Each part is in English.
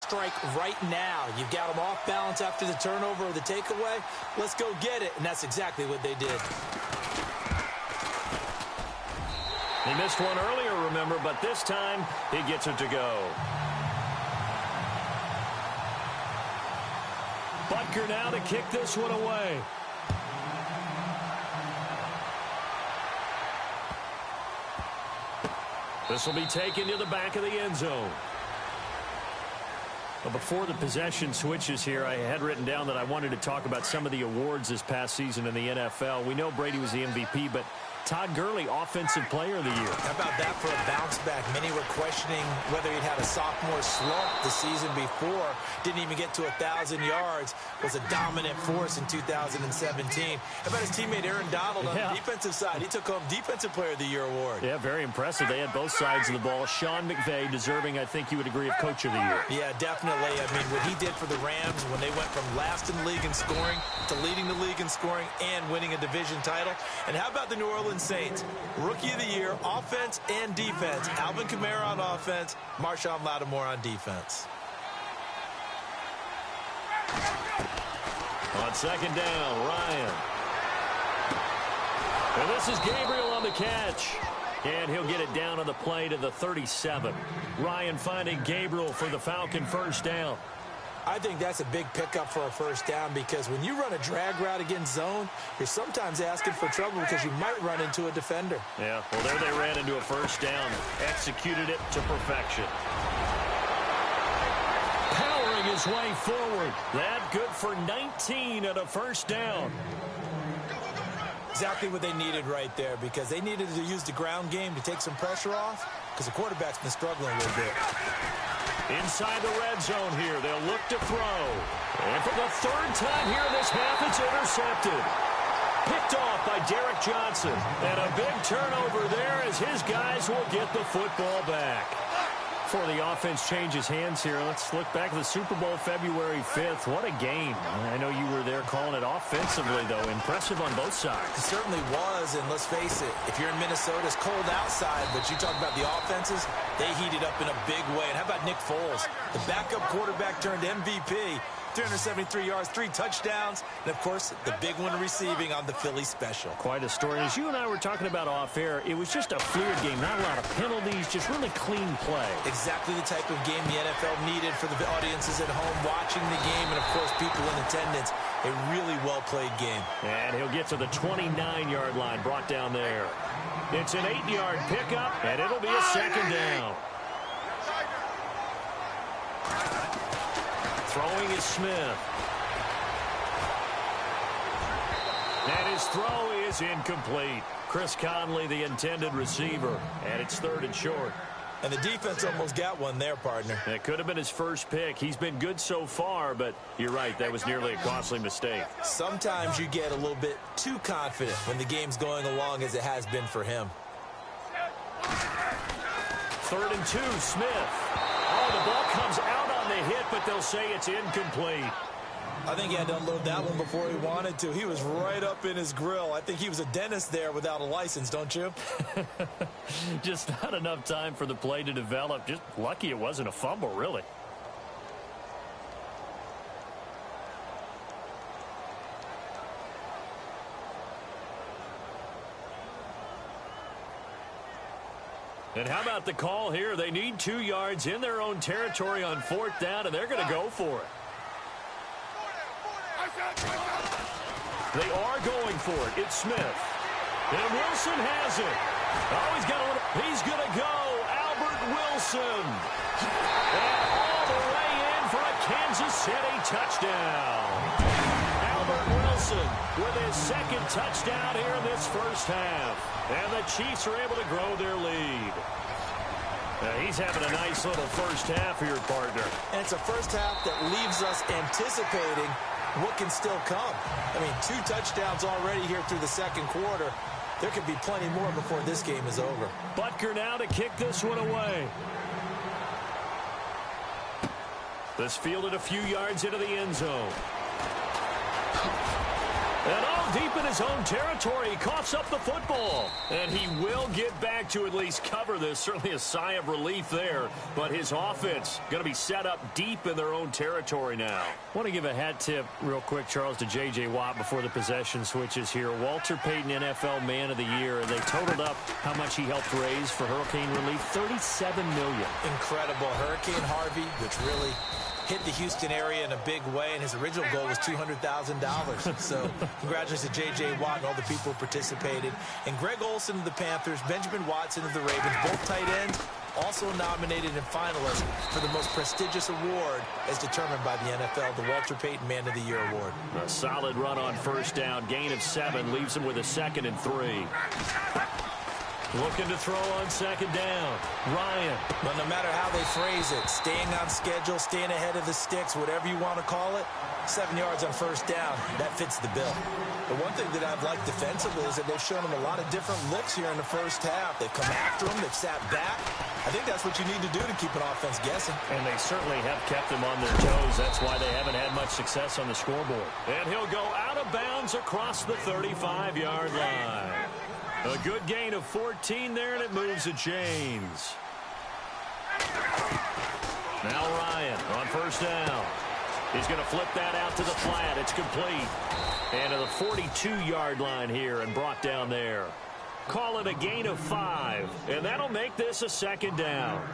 strike right now. You've got them off balance after the turnover or the takeaway. Let's go get it, and that's exactly what they did. He missed one earlier, remember, but this time he gets it to go. Butker now to kick this one away. This will be taken to the back of the end zone. But before the possession switches here, I had written down that I wanted to talk about some of the awards this past season in the NFL. We know Brady was the MVP, but Todd Gurley, Offensive Player of the Year. How about that for a bounce back? Many were questioning whether he'd had a sophomore slump the season before. Didn't even get to 1,000 yards. Was a dominant force in 2017. How about his teammate Aaron Donald on the defensive side? He took home Defensive Player of the Year award. Yeah, very impressive. They had both sides of the ball. Sean McVay deserving, I think you would agree, of Coach of the Year. Yeah, definitely. I mean, what he did for the Rams when they went from last in the league in scoring to leading the league in scoring and winning a division title. And how about the New Orleans Saints? Rookie of the Year, offense and defense. Alvin Kamara on offense, Marshawn Lattimore on defense. On second down, Ryan. And this is Gabriel on the catch. And he'll get it down on the play to the 37. Ryan finding Gabriel for the Falcon first down. I think that's a big pickup for a first down because when you run a drag route against zone, you're sometimes asking for trouble because you might run into a defender. Yeah, well, there they ran into a first down. Executed it to perfection. Powering his way forward. That good for 19 at a first down. Exactly what they needed right there because they needed to use the ground game to take some pressure off because the quarterback's been struggling a little bit. Inside the red zone here, they'll look to throw. And for the third time here in this half, it's intercepted. Picked off by Derek Johnson. And a big turnover there as his guys will get the football back. Before the offense changes hands here, let's look back at the Super Bowl February 5th. What a game. I know you were there calling it offensively, though. Impressive on both sides. It certainly was, and let's face it, if you're in Minnesota, it's cold outside, but you talk about the offenses, they heated up in a big way. And how about Nick Foles? The backup quarterback turned MVP. 373 yards, 3 touchdowns, and, of course, the big one receiving on the Philly special. Quite a story. As you and I were talking about off-air, it was just a fluid game. Not a lot of penalties, just really clean play. Exactly the type of game the NFL needed for the audiences at home watching the game and, of course, people in attendance. A really well-played game. And he'll get to the 29-yard line, brought down there. It's an 8-yard pickup, and it'll be a second down. Throwing is Smith. And his throw is incomplete. Chris Conley, the intended receiver. And it's 3rd and short. And the defense almost got one there, partner. It could have been his first pick. He's been good so far, but you're right. That was nearly a costly mistake. Sometimes you get a little bit too confident when the game's going along as it has been for him. 3rd and 2, Smith. Oh, the ball comes out on the hit, but they'll say it's incomplete. I think he had to unload that one before he wanted to. He was right up in his grill. I think he was a dentist there without a license, don't you? Just not enough time for the play to develop. Just lucky it wasn't a fumble, really. And how about the call here? They need 2 yards in their own territory on 4th down, and they're going to go for it. They are going for it. It's Smith. And Wilson has it. Oh, he's going to go. Albert Wilson. And all the way in for a Kansas City touchdown. Albert Wilson with his 2nd touchdown here in this first half. And the Chiefs are able to grow their lead. Now, he's having a nice little first half here, partner. And it's a first half that leaves us anticipating what can still come. I mean, 2 touchdowns already here through the 2nd quarter. There could be plenty more before this game is over. Butker now to kick this one away. This fielded a few yards into the end zone. And all deep in his own territory, he coughs up the football. And he will get back to at least cover this. Certainly a sigh of relief there. But his offense going to be set up deep in their own territory now. I want to give a hat tip real quick, Charles, to J.J. Watt before the possession switches here. Walter Payton, NFL Man of the Year. And they totaled up how much he helped raise for hurricane relief. $37 million. Incredible. Hurricane Harvey, which really hit the Houston area in a big way, and his original goal was $200,000. So congratulations to J.J. Watt and all the people who participated. And Greg Olsen of the Panthers, Benjamin Watson of the Ravens, both tight ends, also nominated and finalists for the most prestigious award as determined by the NFL, the Walter Payton Man of the Year Award. A solid run on first down. Gain of 7 leaves him with a 2nd and 3. Looking to throw on 2nd down. Ryan. But no matter how they phrase it, staying on schedule, staying ahead of the sticks, whatever you want to call it, 7 yards on first down, that fits the bill. But one thing that I've liked defensively is that they've shown them a lot of different looks here in the first half. They've come after them. They've sat back. I think that's what you need to do to keep an offense guessing. And they certainly have kept them on their toes. That's why they haven't had much success on the scoreboard. And he'll go out of bounds across the 35-yard line. A good gain of 14 there, and it moves the chains. Now Ryan on first down. He's going to flip that out to the flat. It's complete. And to the 42-yard line here and brought down there. Call it a gain of 5, and that'll make this a 2nd down.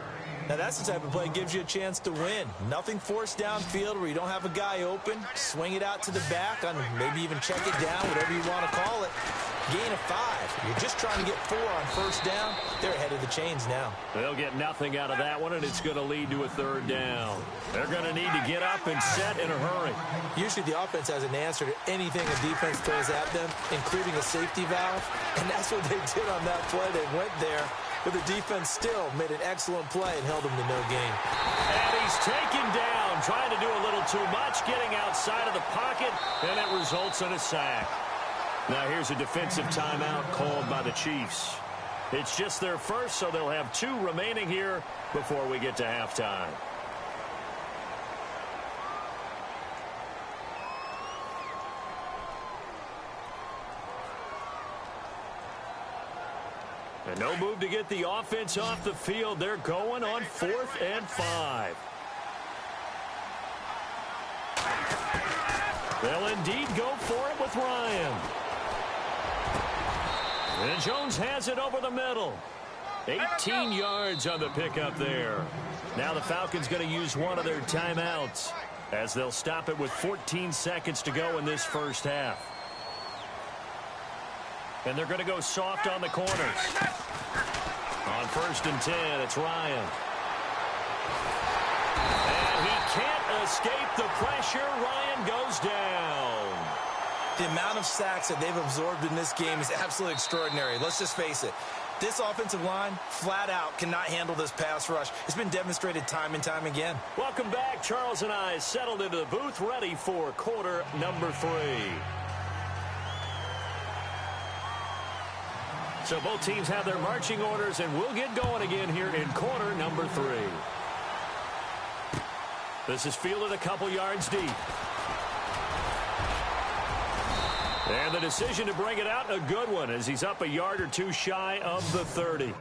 Now, that's the type of play that gives you a chance to win. Nothing forced downfield where you don't have a guy open. Swing it out to the back, on maybe even check it down, whatever you want to call it. Gain of 5. You're just trying to get 4 on first down. They're ahead of the chains now. They'll get nothing out of that one, and it's going to lead to a 3rd down. They're going to need to get up and set in a hurry. Usually the offense has an answer to anything a defense throws at them, including a safety valve. And that's what they did on that play. They went there, but the defense still made an excellent play and held them to no gain. And he's taken down, trying to do a little too much, getting outside of the pocket, and it results in a sack. Now here's a defensive timeout called by the Chiefs. It's just their first, so they'll have 2 remaining here before we get to halftime. And no move to get the offense off the field. They're going on 4th and 5. They'll indeed go for it with Ryan. And Jones has it over the middle. 18 yards on the pickup there. Now the Falcons going to use one of their timeouts as they'll stop it with 14 seconds to go in this first half. And they're going to go soft on the corners. On 1st and 10, it's Ryan. And he can't escape the pressure. Ryan goes down. The amount of sacks that they've absorbed in this game is absolutely extraordinary. Let's just face it. This offensive line, flat out, cannot handle this pass rush. It's been demonstrated time and time again. Welcome back. Charles and I settled into the booth, ready for quarter number 3. So both teams have their marching orders, and we'll get going again here in quarter number 3. This is fielded a couple yards deep. And the decision to bring it out, a good one, as he's up a yard or 2 shy of the 30.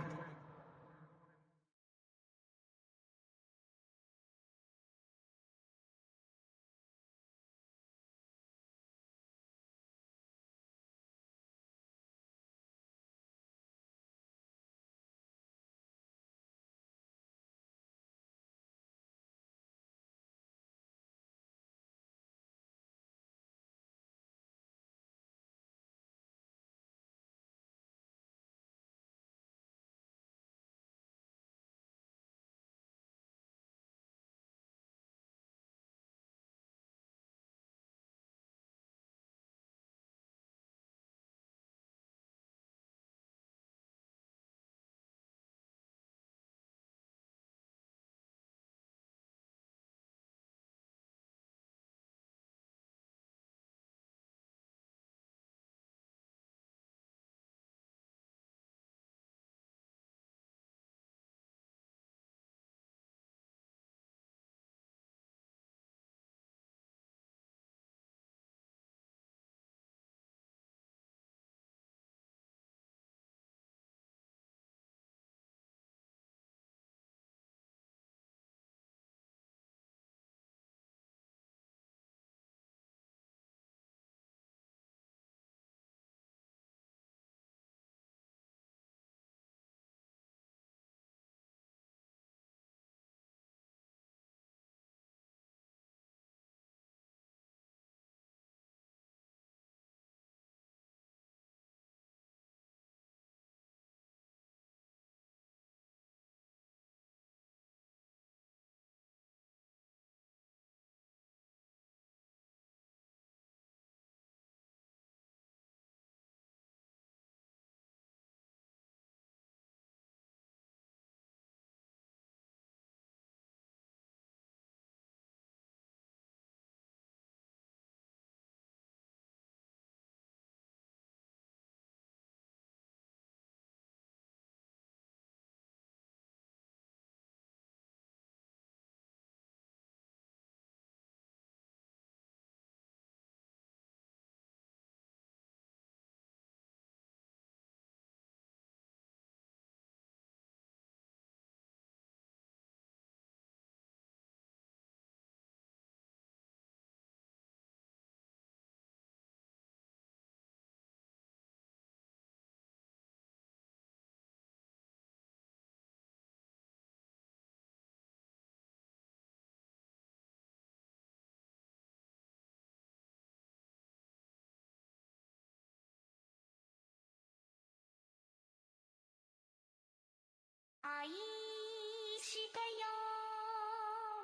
してよ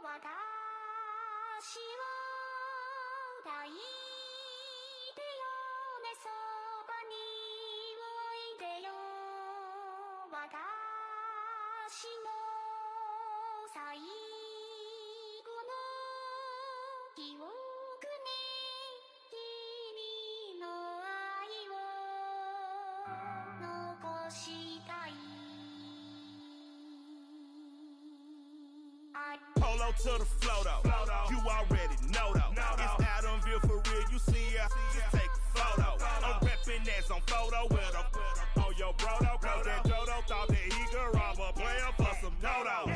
私を抱いてよねそばにおいでよ私の最後の記憶に君の愛を残したいPolo to the flow though. You already know though. It's Adamville for real. You see ya, just take a photo. I'm reppin' as on photo with a on your bro though. Cause that Jodo thought that he could rob a player for some dodo.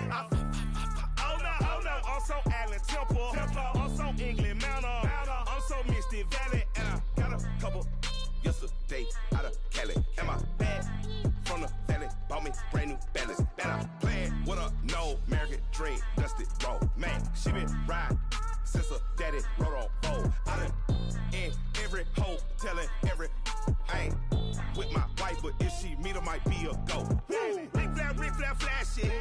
Oh no, I'm so Allen Temple. I'm so England Mountain. I'm so Misty Valley. And I got a couple yesterday out of Cali. And my bag from the valley bought me brand new balance. And I'm playing with a no American dream, dusted road. Man, she been riding since her daddy rode on road. I done in every hole, telling every I ain't with my wife, but if she meet her, might be a go. Rick flap, flashy.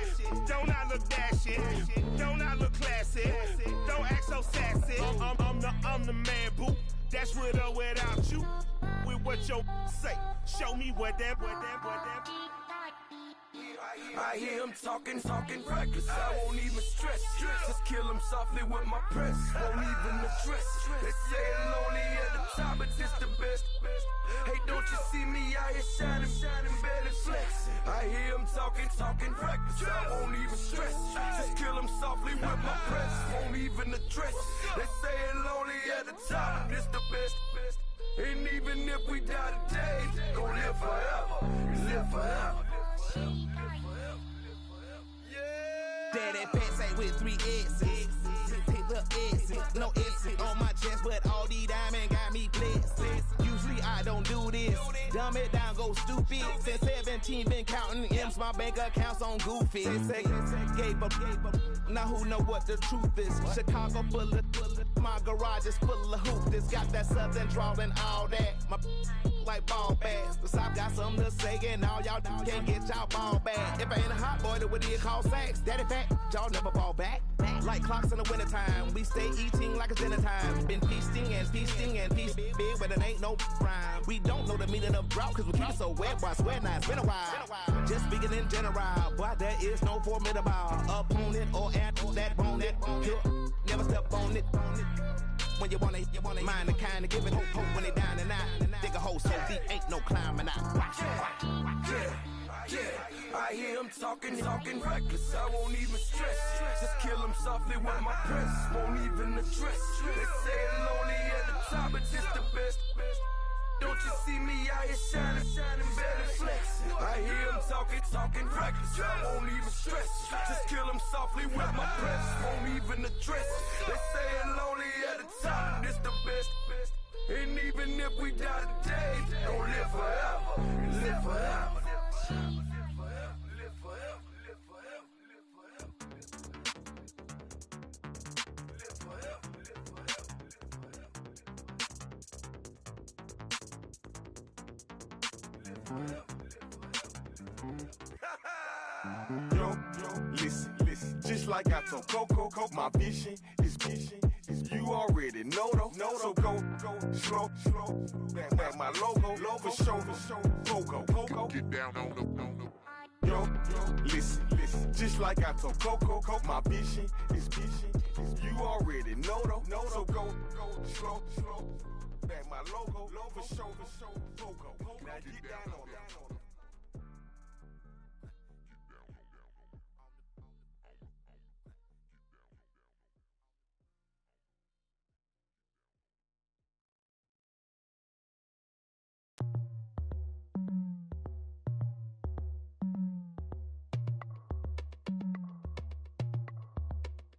Don't I look dashy? Don't I look classy? Don't act so sassy. I'm the man, boo. That's with or without you. With what your say. Show me what that. I hear him talking reckless. I won't even stress. Just kill him softly with my press. Won't even address. They say it lonely at the top, but this the best. Hey, don't you see me out here shining, barely flex. I hear him talking reckless. I won't even stress. Just kill him softly with my press. Won't even address. They say it lonely at the top, but this the best. And even if we die today, gon' live forever. Live forever. Daddy pants ain't with 3 S's. Take the S's, no S's on my chest, but all these diamonds got me blessed. Usually I don't do this. Dumb it down, go stupid. Since 17, been counting M's, my bank accounts on Goofy. They say gave up. Now who know what the truth is? Chicago full of my garage is full of hoopers. Got that southern drawl and all that. My like ball bags. The South got something to say, and all y'all can't get y'all ball back. If I ain't a hot boy, then what do you call sex? Daddy fat, y'all never fall back. Like clocks in the wintertime, we stay eating like it's dinner time. Been feasting and feast big, but it ain't no rhyme. We don't know the meaning of drought, cause we keep it so wet, boy, I swear now it's been a while. Just speaking in general, boy, there is no formidable opponent or at that bone that you never step on it. When you wanna mind the kind of giving hope when they down and out. Dig a hole so deep, ain't no climbing out. Yeah, I hear him talking reckless. I won't even stress. Just kill him softly with my press. Won't even address. They say it lonely at the top, but this the best. Don't you see me out here shining, barely flex. I hear him talking reckless. I won't even stress. Just kill him softly with my press. Won't even address. They say it lonely at the top, this the best. And even if we die today, don't live forever. Live forever. Yo, listen, just like I told Coco, my vision is you already know though. So go slow, back my logo, for show, go. Get down on the. Yo, listen, just like I told Coco, my vision is you already know though. So go slow, back my logo, for show, go. Now get down on that.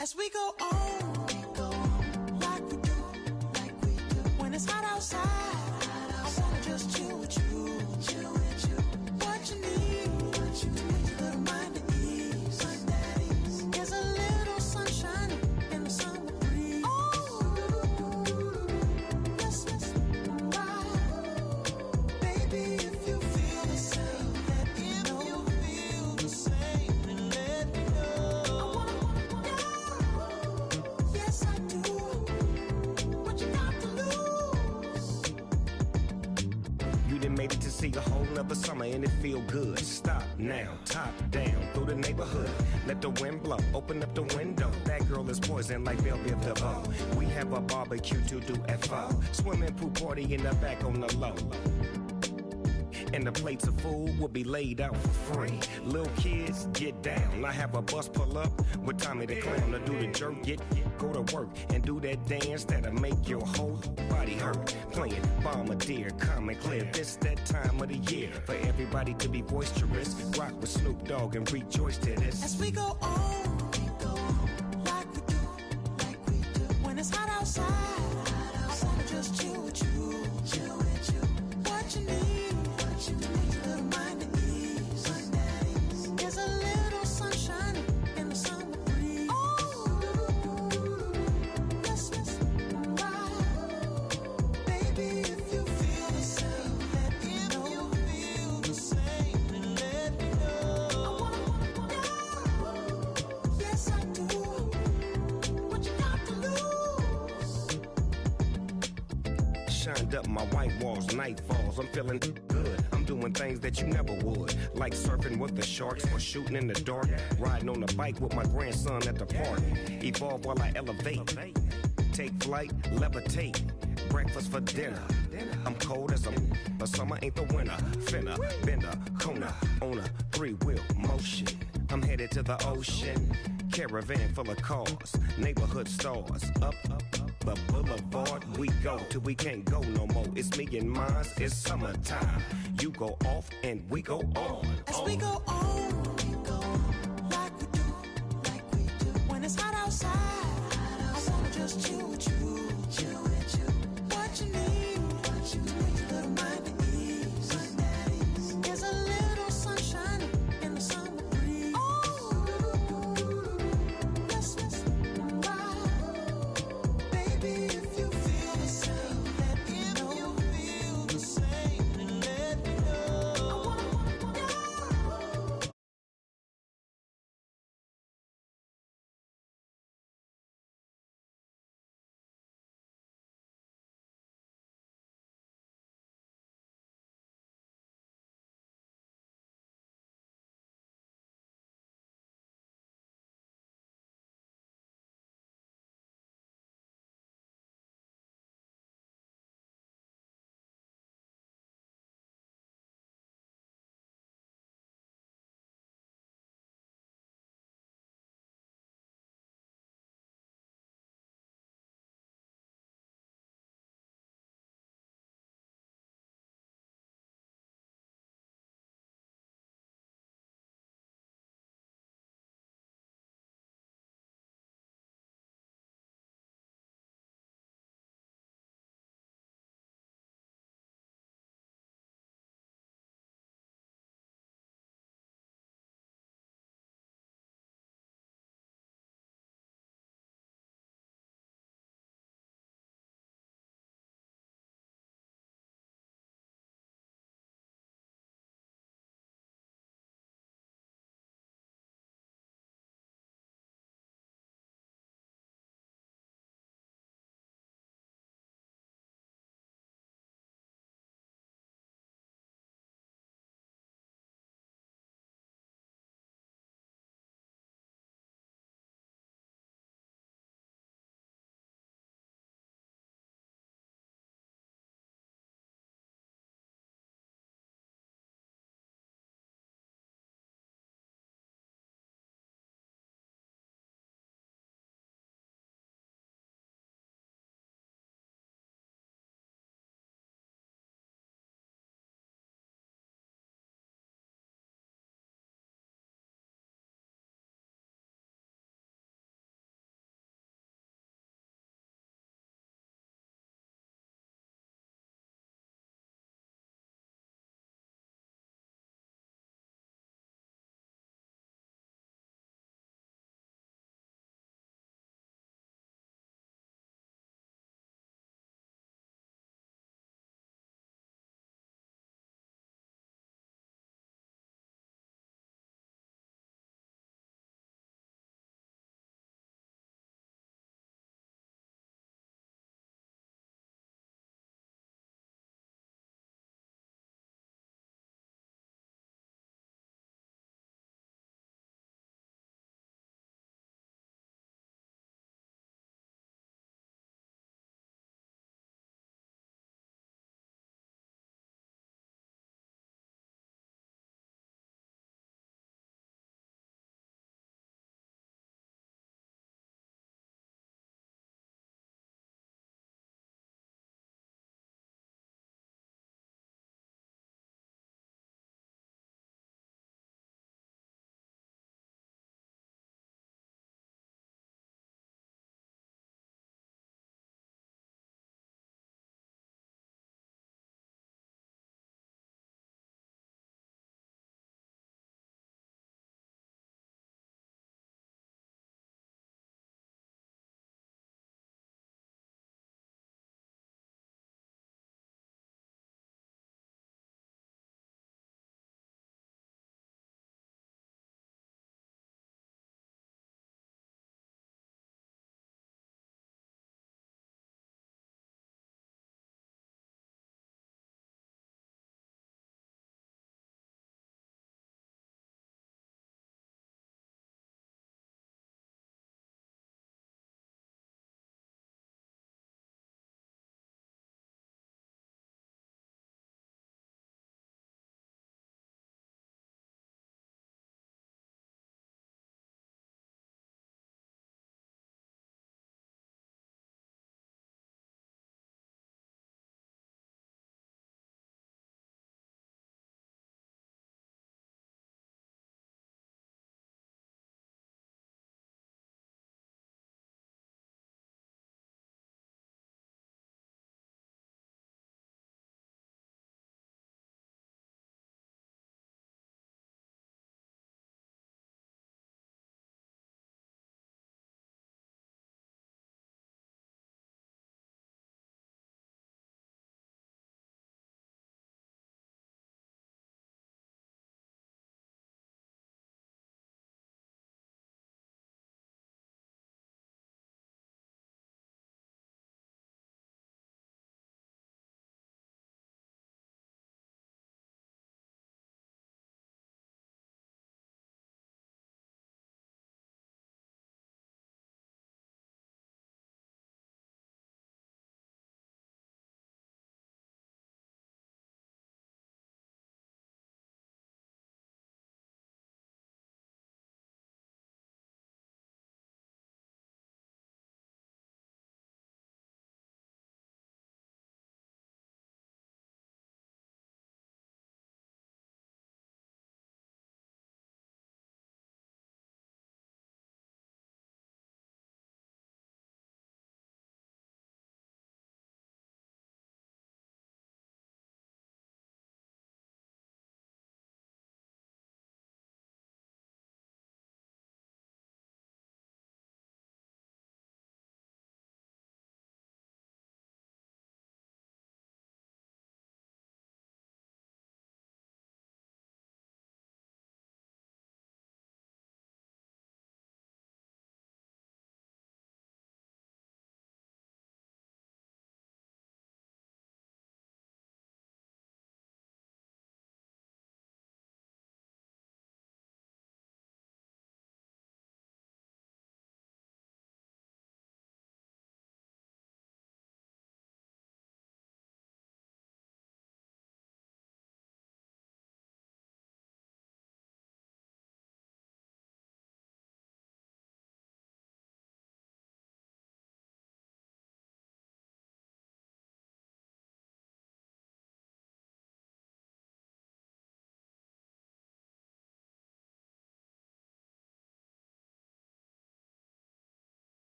As we go on, like we do. When it's hot outside, I wanna just chill with you. What you need, to make your little mind at ease. There's a little sunshine in the summer breeze. Yes, baby, if you feel the same, let me know. See a whole nother summer and it feel good. Stop now, top down through the neighborhood. Let the wind blow, open up the window. That girl is poison like Velvet DeVoe. We have a barbecue to do FO. Swimming pool party in the back on the low. And the plates of food will be laid out for free. Little kids, get down. I have a bus pull up with Tommy the Clown to do the jerk. Go to work and do that dance that'll make your whole body hurt. Playing Bombardier, calm and clear. This that time of the year for everybody to be boisterous. Rock with Snoop Dogg and rejoice to this. As we go on, like we do. When it's hot outside, I wanna just chill with you. What you need. There's a little sunshine in the summer breeze. Baby, if you feel the same, let me know. Let me know. I wanna go. Yes, I do. What you got to lose? Shined up my white walls, night falls. I'm feeling good. I'm doing things that you never would, like surfing with the sharks or shooting in the dark, riding on a bike with my grandson at the park. Evolve while I elevate, take flight, levitate, breakfast for dinner. I'm cold as a summer ain't the winter. Finna, bender, Kona, on a 3-wheel motion. I'm headed to the ocean, caravan full of cars, neighborhood stars. Up the boulevard we go till we can't go no more. It's me and mine, it's summertime. You go off and we go on. As we go on, like we do. When it's hot outside, I wanna just chill with you. What you need.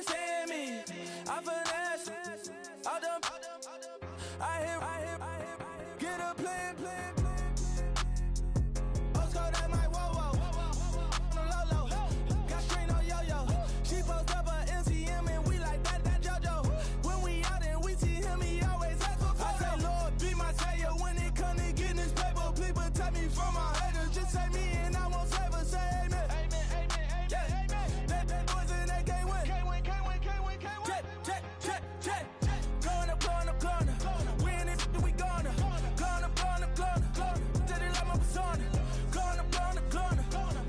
can't stand me. I finesse, I done, I hit, get a plan. Oscar, that my whoa. Low. Got strain on yo-yo. She post up a MCM and we like that JoJo. When we out and we see him, he always ask for photo. I say, Lord, be my savior when it come to getting this paper. Please protect me from my haters. Just say me and I won't save her. Say amen. Yeah. That boys and they can't win. Check. Going up. We in this, we gonna. Going up. Till they like my persona. Going up.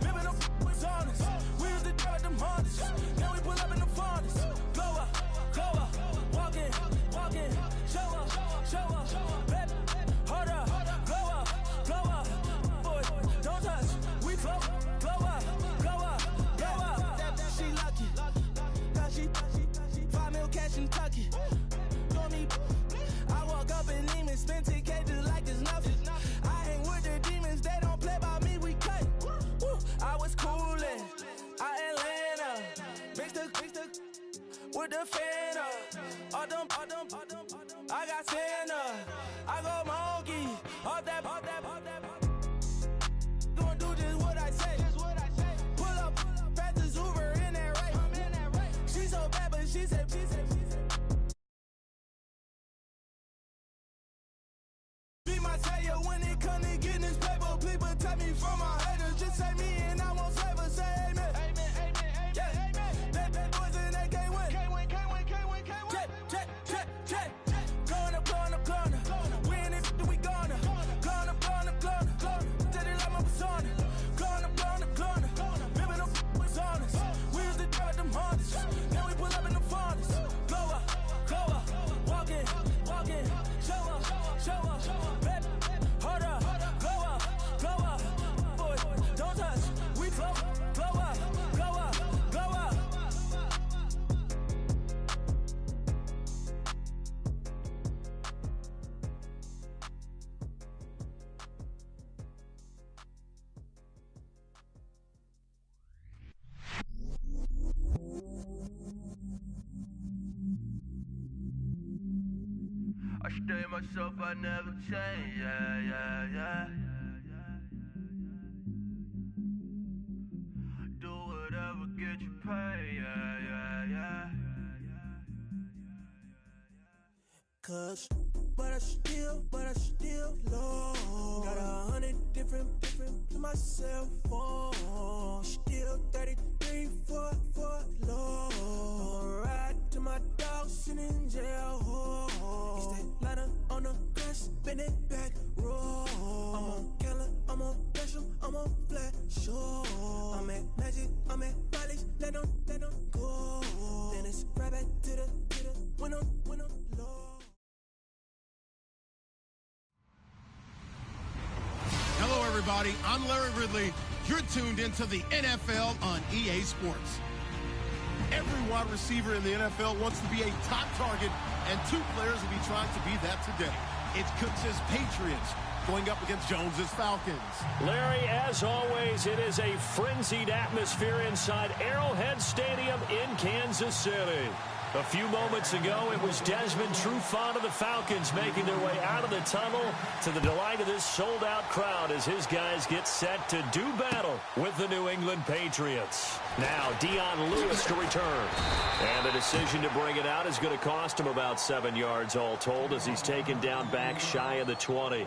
Living up was honest. We used to drive them Hondas. Now we pull up in the Fondas. Go up. Walk in. Show up. Baby, hold up. Go up. Boy, don't touch. We flow up. She lucky. Cause she 5 mil cash in Tucky. Told me, I walk up in demons, spend 10K just like it's nothing. I hang with the demons, they don't play by me, we cut. Woo. I was coolin', Atlanta, mixed with the Fanta. All them, I got Santa, I go monkey, all that. Gonna do just what I say. Pull up, fast as Uber in that race. She so bad, but she said. Be my savior when it come to getting this paper. Please protect me from my haters. Just say me and I won't save her. Say amen. Yeah. That boys and they can't win. Check. Going up. We in this, we gonna. Going up. Till they like my persona. Going up. Living up was honest. We used to drive them Hondas. Now we pull up in the Fondas. Go up. Walk in. Show up. Baby, hold up. Go up. Boy, don't touch. We flow up. I stay myself, I never change, yeah. Do whatever, get you paid, yeah. Cause, but I still low. Got 100 different in my cell phone. Still 33 for low. I'ma ride to my dog sitting in jail. It's that ladder on the grass, spin it back, roll. I'm on Keller, I'm on Gresham, I'm on Flat Shore. I'm at Magic, I'm at Bally's, let them go. Then it's right back to the when I'm low. Hello, everybody. I'm Larry Ridley. You're tuned into the NFL on EA Sports. Every wide receiver in the NFL wants to be a top target, and 2 players will be trying to be that today. It's Cooks' Patriots going up against Jones's Falcons. Larry, as always, it is a frenzied atmosphere inside Arrowhead Stadium in Kansas City. A few moments ago, it was Desmond Trufant of the Falcons making their way out of the tunnel to the delight of this sold-out crowd as his guys get set to do battle with the New England Patriots. Now, Dion Lewis to return. And the decision to bring it out is going to cost him about 7 yards all told as he's taken down back shy of the 20.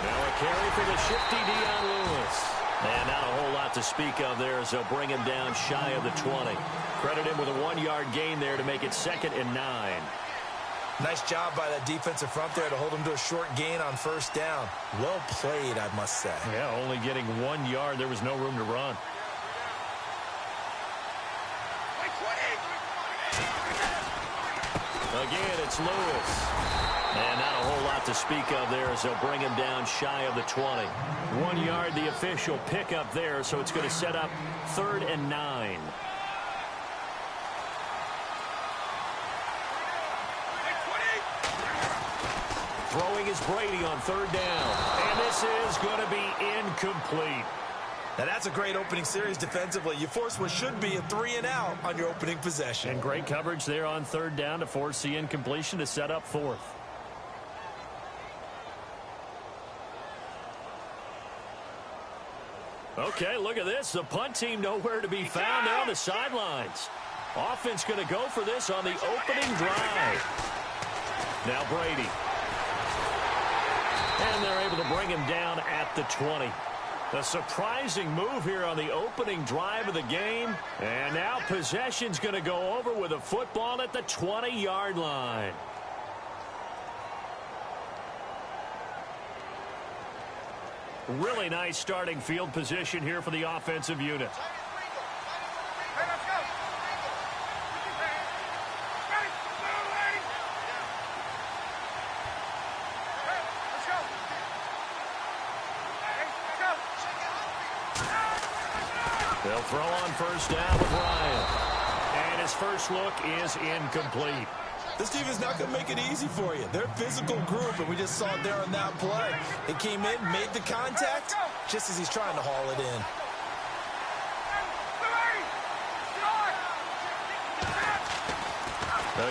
Now a carry for the shifty Dion Lewis. And not a whole lot to speak of there as they'll bring him down shy of the 20. Credit him with a 1-yard gain there to make it 2nd and 9. Nice job by that defensive front there to hold him to a short gain on first down. Well played, I must say. Yeah, only getting 1 yard. There was no room to run. Again, it's Lewis. And not a whole lot to speak of there as they'll bring him down shy of the 20. 1 yard, the official pickup there, so it's going to set up 3rd and 9. Throwing is Brady on 3rd down. And this is going to be incomplete. Now that's a great opening series defensively. You force what should be a 3-and-out on your opening possession. And great coverage there on 3rd down to force the incompletion to set up 4th. Okay, look at this. The punt team nowhere to be found. They're on the sidelines. Offense going to go for this on the opening drive. Now Brady. And they're able to bring him down at the 20. A surprising move here on the opening drive of the game. And now possession's going to go over with a football at the 20-yard line. Really nice starting field position here for the offensive unit. They'll throw on first down with Ryan. And his first look is incomplete. This team is not going to make it easy for you. They're a physical group, and we just saw it there on that play. It came in, made the contact, just as he's trying to haul it in.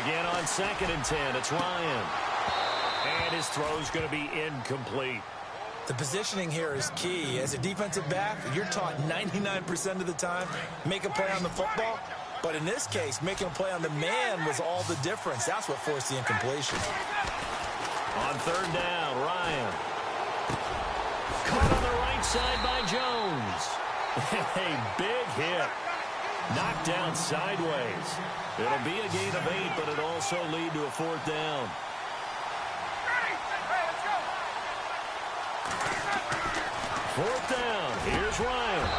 Again on 2nd and 10, it's Ryan. And his throw's going to be incomplete. The positioning here is key. As a defensive back, you're taught 99% of the time, make a play on the football. But in this case, making a play on the man was all the difference. That's what forced the incompletion. On 3rd down, Ryan. Caught on the right side by Jones. A big hit. Knocked down sideways. It'll be a gain of 8, but it'll also lead to a 4th down. Fourth down. Here's Ryan.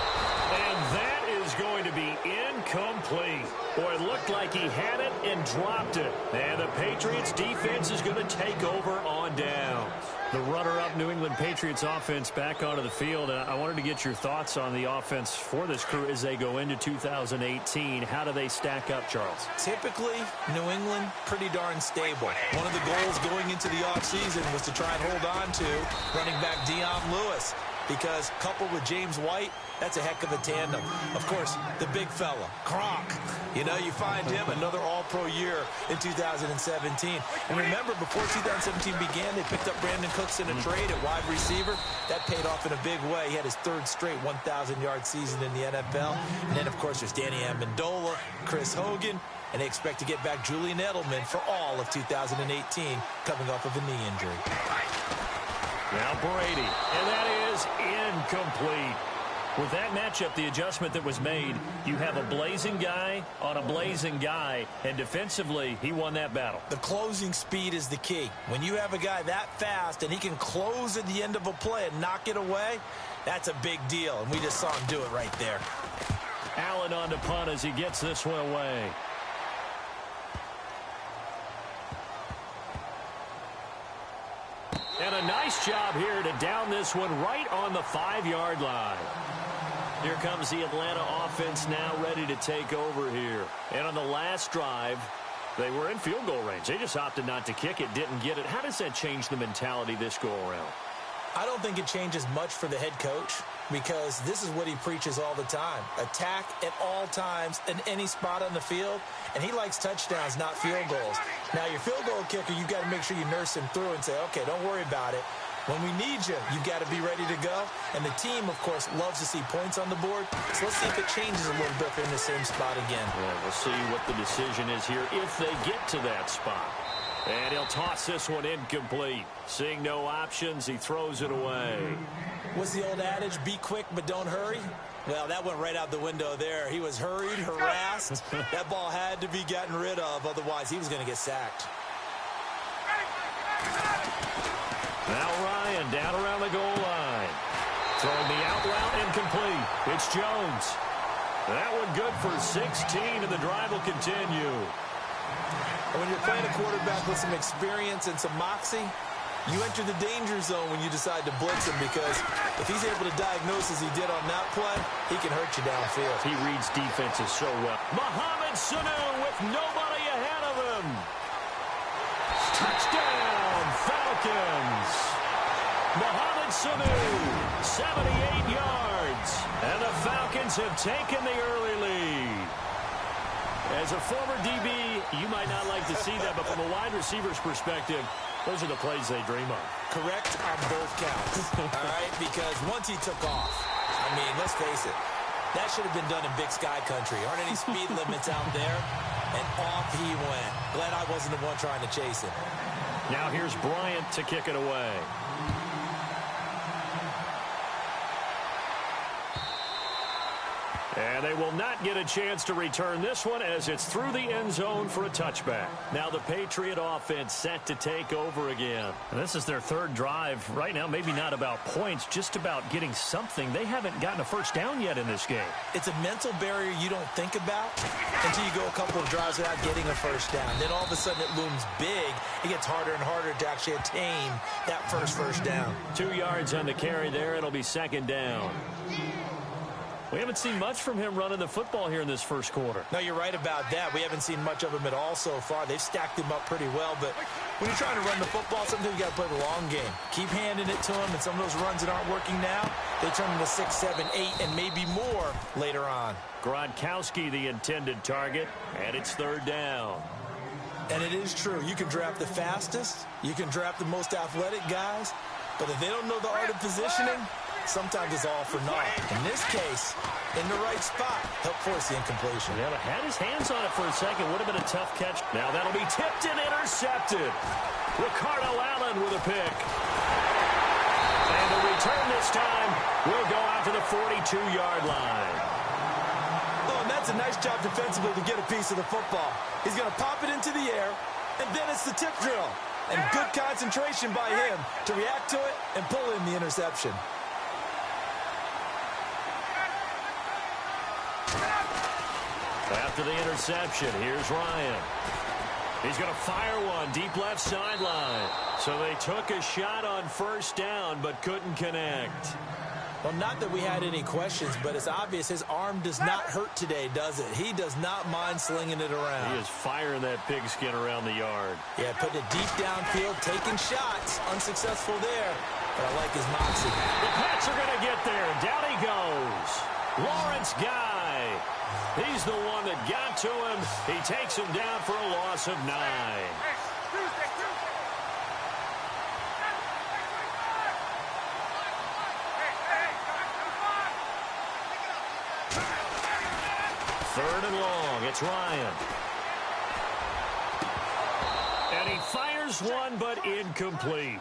And that is going to be incomplete. Boy, it looked like he had it and dropped it. And the Patriots defense is going to take over on downs. The runner-up New England Patriots offense back onto the field. And I wanted to get your thoughts on the offense for this crew as they go into 2018. How do they stack up, Charles? Typically, New England, pretty darn stable. One of the goals going into the offseason was to try and hold on to running back Dion Lewis. Because coupled with James White, that's a heck of a tandem. Of course, the big fella, Gronk. You know, you find him another all-pro year in 2017. And remember, before 2017 began, they picked up Brandon Cooks in a trade at wide receiver. That paid off in a big way. He had his 3rd straight 1,000-yard season in the NFL. And then, of course, there's Danny Amendola, Chris Hogan, and they expect to get back Julian Edelman for all of 2018, coming off of a knee injury. Now Brady, and that is incomplete. With that matchup, the adjustment that was made, you have a blazing guy on a blazing guy, and defensively, he won that battle. The closing speed is the key. When you have a guy that fast and he can close at the end of a play and knock it away, that's a big deal, and we just saw him do it right there. Allen on to punt as he gets this one away. And a nice job here to down this one right on the 5-yard line. Here comes the Atlanta offense now ready to take over here. And on the last drive, they were in field goal range. They just opted not to kick it, didn't get it. How does that change the mentality this go around? I don't think it changes much for the head coach because this is what he preaches all the time. Attack at all times in any spot on the field, and he likes touchdowns, not field goals. Now, your field goal kicker, you've got to make sure you nurse him through and say, okay, don't worry about it. When we need you, you've got to be ready to go. And the team, of course, loves to see points on the board. So let's see if it changes a little bit if they're in the same spot again. Well, we'll see what the decision is here if they get to that spot. And he'll toss this one incomplete. Seeing no options, he throws it away. What's the old adage? Be quick, but don't hurry. Well, that went right out the window there. He was hurried, harassed. That ball had to be gotten rid of. Otherwise, he was going to get sacked. Now Ryan down around the goal line. Throwing the out route incomplete. It's Jones. That one good for 16, and the drive will continue. When you're playing a quarterback with some experience and some moxie, you enter the danger zone when you decide to blitz him, because if he's able to diagnose as he did on that play, he can hurt you downfield. He reads defenses so well. Mohamed Sanu with nobody ahead of him. Touchdown, Falcons. Mohamed Sanu, 78 yards. And the Falcons have taken the early lead. As a former DB, you might not like to see that, but from a wide receiver's perspective, those are the plays they dream of. Correct on both counts, all right? Because once he took off, I mean, let's face it, that should have been done in Big Sky Country. Aren't any speed limits out there? And off he went. Glad I wasn't the one trying to chase him. Now here's Bryant to kick it away. And they will not get a chance to return this one as it's through the end zone for a touchback. Now the Patriot offense set to take over again. And this is their third drive. Right now, maybe not about points, just about getting something. They haven't gotten a first down yet in this game. It's a mental barrier you don't think about until you go a couple of drives without getting a first down. Then all of a sudden it looms big. It gets harder and harder to actually attain that first down. 2 yards on the carry there. It'll be second down. We haven't seen much from him running the football here in this first quarter. No, you're right about that. We haven't seen much of him at all so far. They've stacked him up pretty well, but when you're trying to run the football, sometimes you got to play the long game. Keep handing it to him, and some of those runs that aren't working now, they turn into 6, 7, 8, and maybe more later on. Gronkowski, the intended target, and it's third down. And it is true. You can draft the fastest. You can draft the most athletic guys, but if they don't know the art of positioning, sometimes it's all for naught. In this case, in the right spot, helped force the incompletion. Yeah, but had his hands on it for a second. Would have been a tough catch. Now that'll be tipped and intercepted. Ricardo Allen with a pick. And the return this time will go out to the 42-yard line. Oh, and that's a nice job defensively to get a piece of the football. He's going to pop it into the air, and then it's the tip drill. And good concentration by him to react to it and pull in the interception. After the interception, here's Ryan. He's going to fire one deep left sideline. So they took a shot on first down but couldn't connect. Well, not that we had any questions, but it's obvious his arm does not hurt today, does it? He does not mind slinging it around. He is firing that pigskin around the yard. Yeah, putting it deep downfield, taking shots. Unsuccessful there, but I like his moxie. The Pats are going to get there. Down he goes. Lawrence Guy. He's the one that got to him. He takes him down for a loss of 9. Third and long. It's Ryan. And he fires one, but incomplete.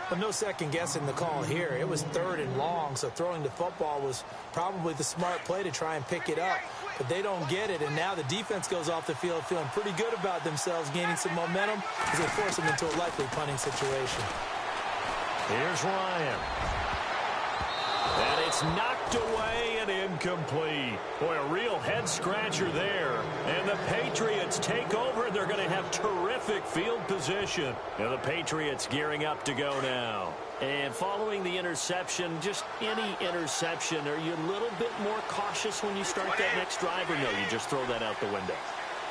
But no second guessing the call here. It was third and long, so throwing the football was probably the smart play to try and pick it up. But they don't get it, and now the defense goes off the field feeling pretty good about themselves, gaining some momentum as they force them into a likely punting situation. Here's Ryan. And it's knocked away and incomplete. Boy, a real head-scratcher there. And the Patriots take over. They're going to have terrific field position. Now the Patriots gearing up to go now. And following the interception, just any interception, are you a little bit more cautious when you start that next drive, or no, you just throw that out the window?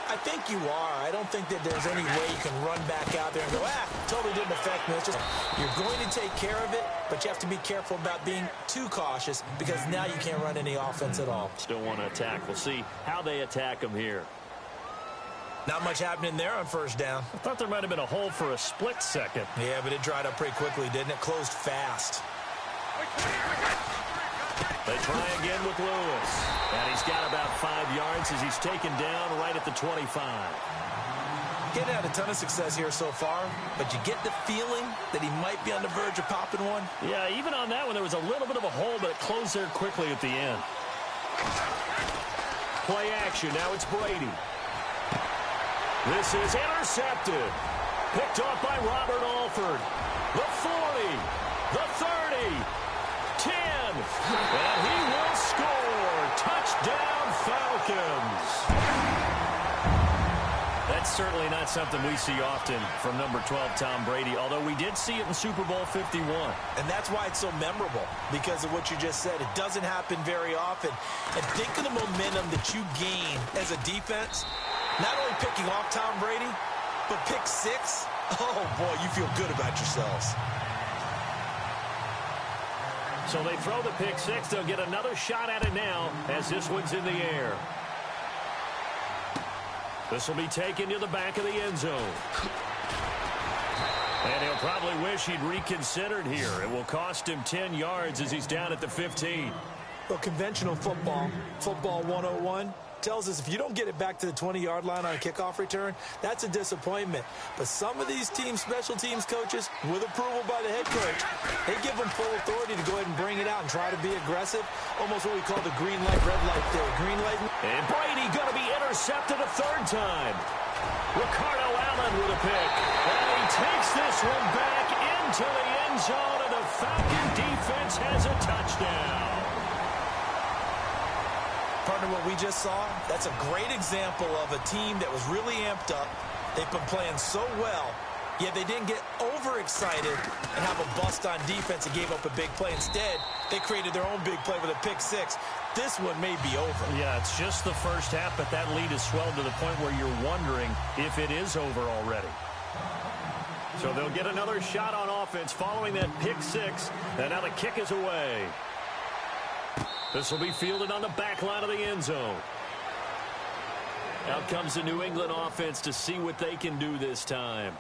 I think you are. I don't think that there's any way you can run back out there and go, totally didn't affect me. It's just you're going to take care of it, but you have to be careful about being too cautious because now you can't run any offense at all. Still want to attack. We'll see how they attack them here. Not much happening there on first down. I thought there might have been a hole for a split second. Yeah, but it dried up pretty quickly, didn't it? Closed fast. They try again with Lewis. And he's got about 5 yards as he's taken down right at the 25. Getting had a ton of success here so far, but you get the feeling that he might be on the verge of popping one. Yeah, even on that one, there was a little bit of a hole, but it closed there quickly at the end. Play action. Now it's Brady. This is intercepted. Picked off by Robert Alford. The 40, the 30, 10, and he will score. Touchdown, Falcons. That's certainly not something we see often from number 12, Tom Brady, although we did see it in Super Bowl 51. And that's why it's so memorable, because of what you just said. It doesn't happen very often. And think of the momentum that you gain as a defense, not only picking off Tom Brady, but pick 6. Oh, boy, you feel good about yourselves. So they throw the pick 6. They'll get another shot at it now as this one's in the air. This will be taken to the back of the end zone. And he'll probably wish he'd reconsidered here. It will cost him 10 yards as he's down at the 15. Well, conventional football 101, tells us if you don't get it back to the 20-yard line on a kickoff return, that's a disappointment. But some of these teams, special teams coaches, with approval by the head coach, they give them full authority to go ahead and bring it out and try to be aggressive. Almost what we call the green light, red light theory. Green light. And Brady going to be intercepted a third time. Ricardo Allen with a pick. And he takes this one back into the end zone, and the Falcon defense has a touchdown. Partner, what we just saw, that's a great example of a team that was really amped up. They've been playing so well, yet they didn't get overexcited and have a bust on defense and gave up a big play. Instead, they created their own big play with a pick 6. This one may be over. Yeah, it's just the first half, but that lead has swelled to the point where you're wondering if it is over already. So they'll get another shot on offense following that pick 6, and now the kick is away. This will be fielded on the back line of the end zone. Out comes the New England offense to see what they can do this time.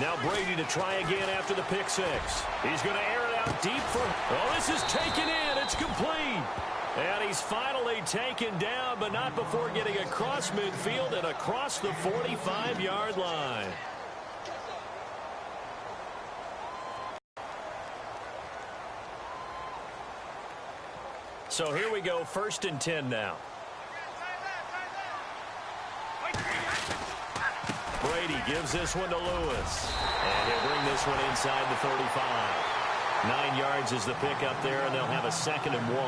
Now Brady to try again after the pick 6. He's going to air it out deep for... Oh, this is taken in. It's complete. And he's finally taken down, but not before getting across midfield and across the 45-yard line. So here we go, 1st and 10 now. Brady gives this one to Lewis. And he'll bring this one inside the 35. 9 yards is the pickup there, and they'll have a 2nd and 1.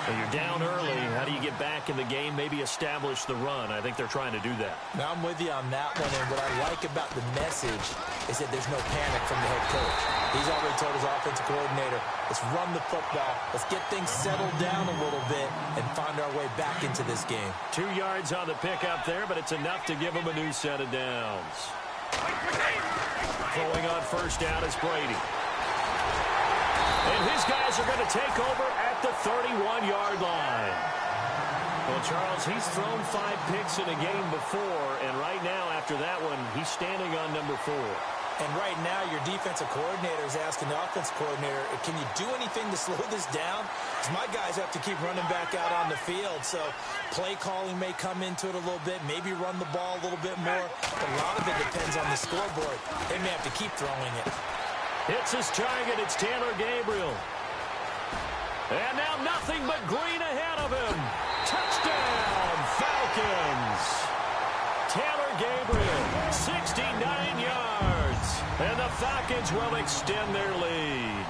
When you're down early, how do you get back in the game, maybe establish the run? I think they're trying to do that. Now I'm with you on that one, and what I like about the message is that there's no panic from the head coach. He's already told his offensive coordinator, let's run the football, let's get things settled down a little bit and find our way back into this game. 2 yards on the pickup there, but it's enough to give him a new set of downs. Throwing on 1st down is Brady. And his guys are going to take over at the 31-yard line. Well, Charles, he's thrown 5 picks in a game before, and right now, after that one, he's standing on number 4. And right now, your defensive coordinator is asking the offensive coordinator, can you do anything to slow this down? Because my guys have to keep running back out on the field. So play calling may come into it a little bit, maybe run the ball a little bit more. But a lot of it depends on the scoreboard. They may have to keep throwing it. Hits his target. It's Taylor Gabriel. And now nothing but green ahead of him. Touchdown, Falcons. Taylor Gabriel, 69 yards. And the Falcons will extend their lead.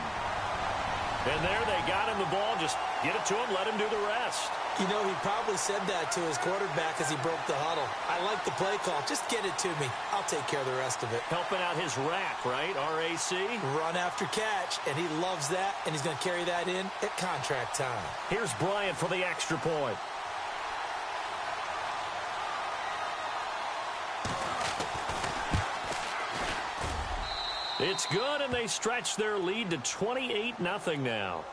And there they got him the ball. Just get it to him, let him do the rest. You know, he probably said that to his quarterback as he broke the huddle. I like the play call. Just get it to me. I'll take care of the rest of it. Helping out his rack, right? R-A-C? Run after catch, and he loves that, and he's going to carry that in at contract time. Here's Bryant for the extra point. It's good, and they stretch their lead to 28-0 now.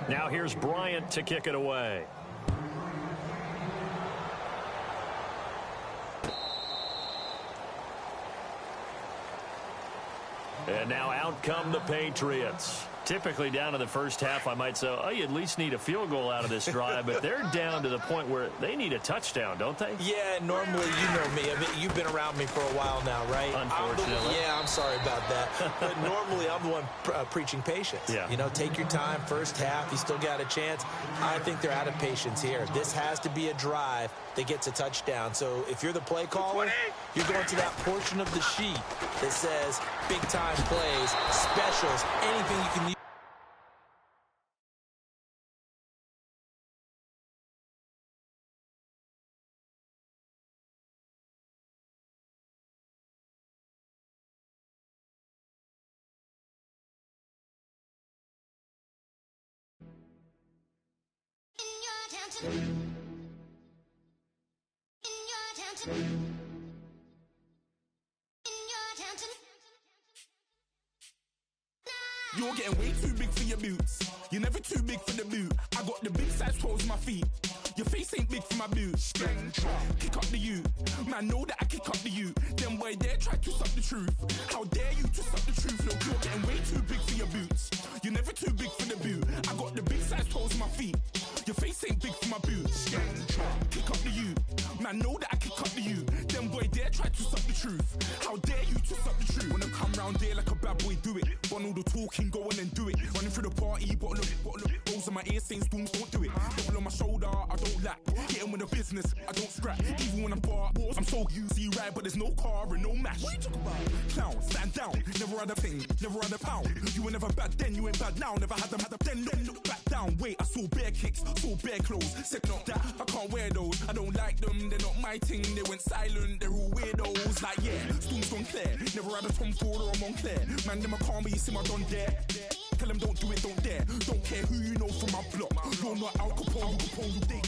Now here's Bryant to kick it away. And now out come the Patriots. Typically down to the first half, I might say, oh, you at least need a field goal out of this drive, but they're down to the point where they need a touchdown, don't they? Yeah, normally, you know me. I mean, you've been around me for a while now, right? Unfortunately. I'm sorry about that. But normally, I'm the one preaching patience. Yeah. You know, take your time. First half, you still got a chance. I think they're out of patience here. This has to be a drive that gets a touchdown. So if you're the play caller, you're going to that portion of the sheet that says big-time plays, specials, anything you can use. You're getting way too big for your boots. You're never too big for the boot. I got the big size toes on my feet. Your face ain't big for my boots. Kick up the you. Man, know that I kick up the you. Them boy there try to suck the truth. How dare you to suck the truth? Look, you're getting way too big for your boots. You're never too big for the boot. I got the big size toes on my feet. Your face ain't big for my boots. Kick up the you. Man, know that I kick up the you. Them boy there try to suck the truth. How dare you to suck the truth? Wanna come round there like a bad boy, do it. Want all the talking, go on and do it. Running through the party, bottle up. Rolls in my ear saying storms, don't do it. Double on my shoulder, I don't lack. Getting with the business, I don't scrap. Even when I'm bar, I'm so easy right, but there's no car and no mash. What you talk about? Clown, stand down. Never had a thing, never had a pound. You were never bad then, you ain't bad now. Never had a then look back down. Wait, I saw bare kicks, saw bare clothes. Said not that, I can't wear those. I don't like them, they're not my thing. They went silent, they're all weirdos. Like yeah, storms gone clear. Never had a Tom Ford or a Montclair. Man, them I can't be, you see my done there. Tell them don't do it, don't dare. Don't care who you know from my block. You're not Al Capone,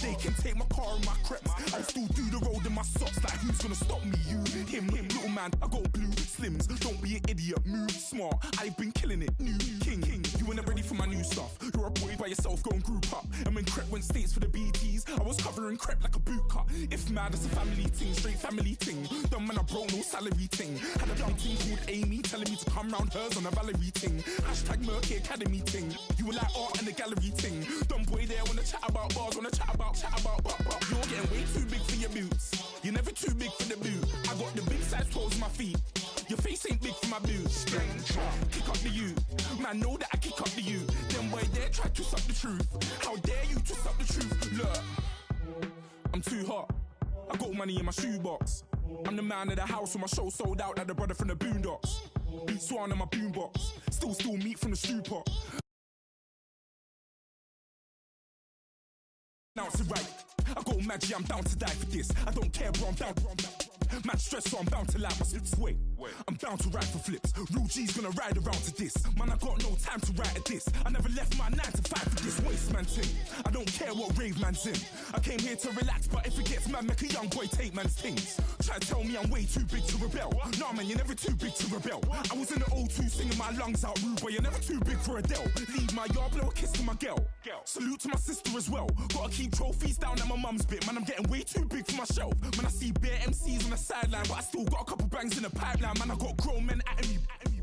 they can take my car and my creps. I still do the road in my socks. Like who's gonna stop me? You, him, little man. I got blue slims. Don't be an idiot, move smart. I've been killing it, new king. You ain't ready for my new stuff. You're a boy by yourself, go and group up. And when Crep went states for the BTs, I was covering Crep like a boot cut. If mad, it's a family thing, straight family thing. Dumb man, I broke no salary thing. Had a young thing called Amy telling me to come round hers on a Valerie thing. Hashtag Murky Academy thing. You were like art and the gallery thing. Dumb boy there wanna chat about bars, wanna chat about. You're getting way too big for your boots. You're never too big for the boot. I got the big size toes on my feet. Your face ain't big for my boots. Kick up the you. Man, know that I kick up the you. Them boy there try to suck the truth. How dare you to suck the truth? Look, I'm too hot. I got money in my shoebox. I'm the man of the house when my show sold out like the brother from the Boondocks. Beat Swan in my boombox. Still meat from the stew pot. Now it's right. I got magic, I'm down to die for this. I don't care, bro, I'm down. Man stress, so I'm bound to like my slips. Wait, I'm bound to ride for flips. Real G's gonna ride around to this. Man, I got no time to write at this. I never left my 9 to 5 for this waste man thing. I don't care what rave man's in. I came here to relax, but if it gets mad, make a young boy take man's things. Try to tell me I'm way too big to rebel. Nah, man, you're never too big to rebel. I was in the O2 singing my lungs out rude, but you're never too big for Adele. Leave my yard, blow a kiss to my girl. Salute to my sister as well. Gotta keep trophies down at my mum's bit. Man, I'm getting way too big for my shelf. Man, I see bare MCs on the sideline, but I still got a couple bangs in the pipeline. Man, I got grown men at me.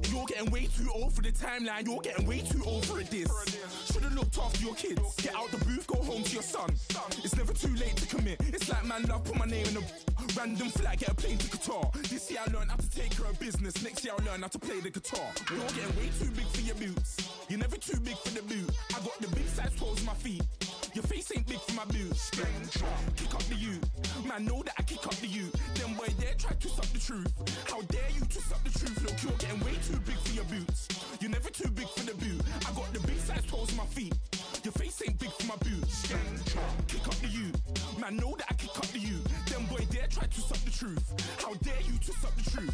You're getting way too old for the timeline. You're getting way too old for a diss. Should've looked after your kids. Get out the booth, go home to your son. It's never too late to commit. It's like man love, put my name in a random flag, get a plane to Qatar. This year I learned how to take care of business. Next year I learn how to play the guitar. You're getting way too big for your boots. You're never too big for the boot. I got the big size toes on my feet. Your face ain't big for my boots. Kick up the you. Man, know that I kick up the you. Them boy there try to suck the truth. How dare you to suck the truth? Look, you're getting way too big for your boots. You're never too big for the boot. I got the big size toes on my feet. Your face ain't big for my boots. Kick up the you. Man, know that I kick up the you. Them boy there try to suck the truth. How dare you to suck the truth?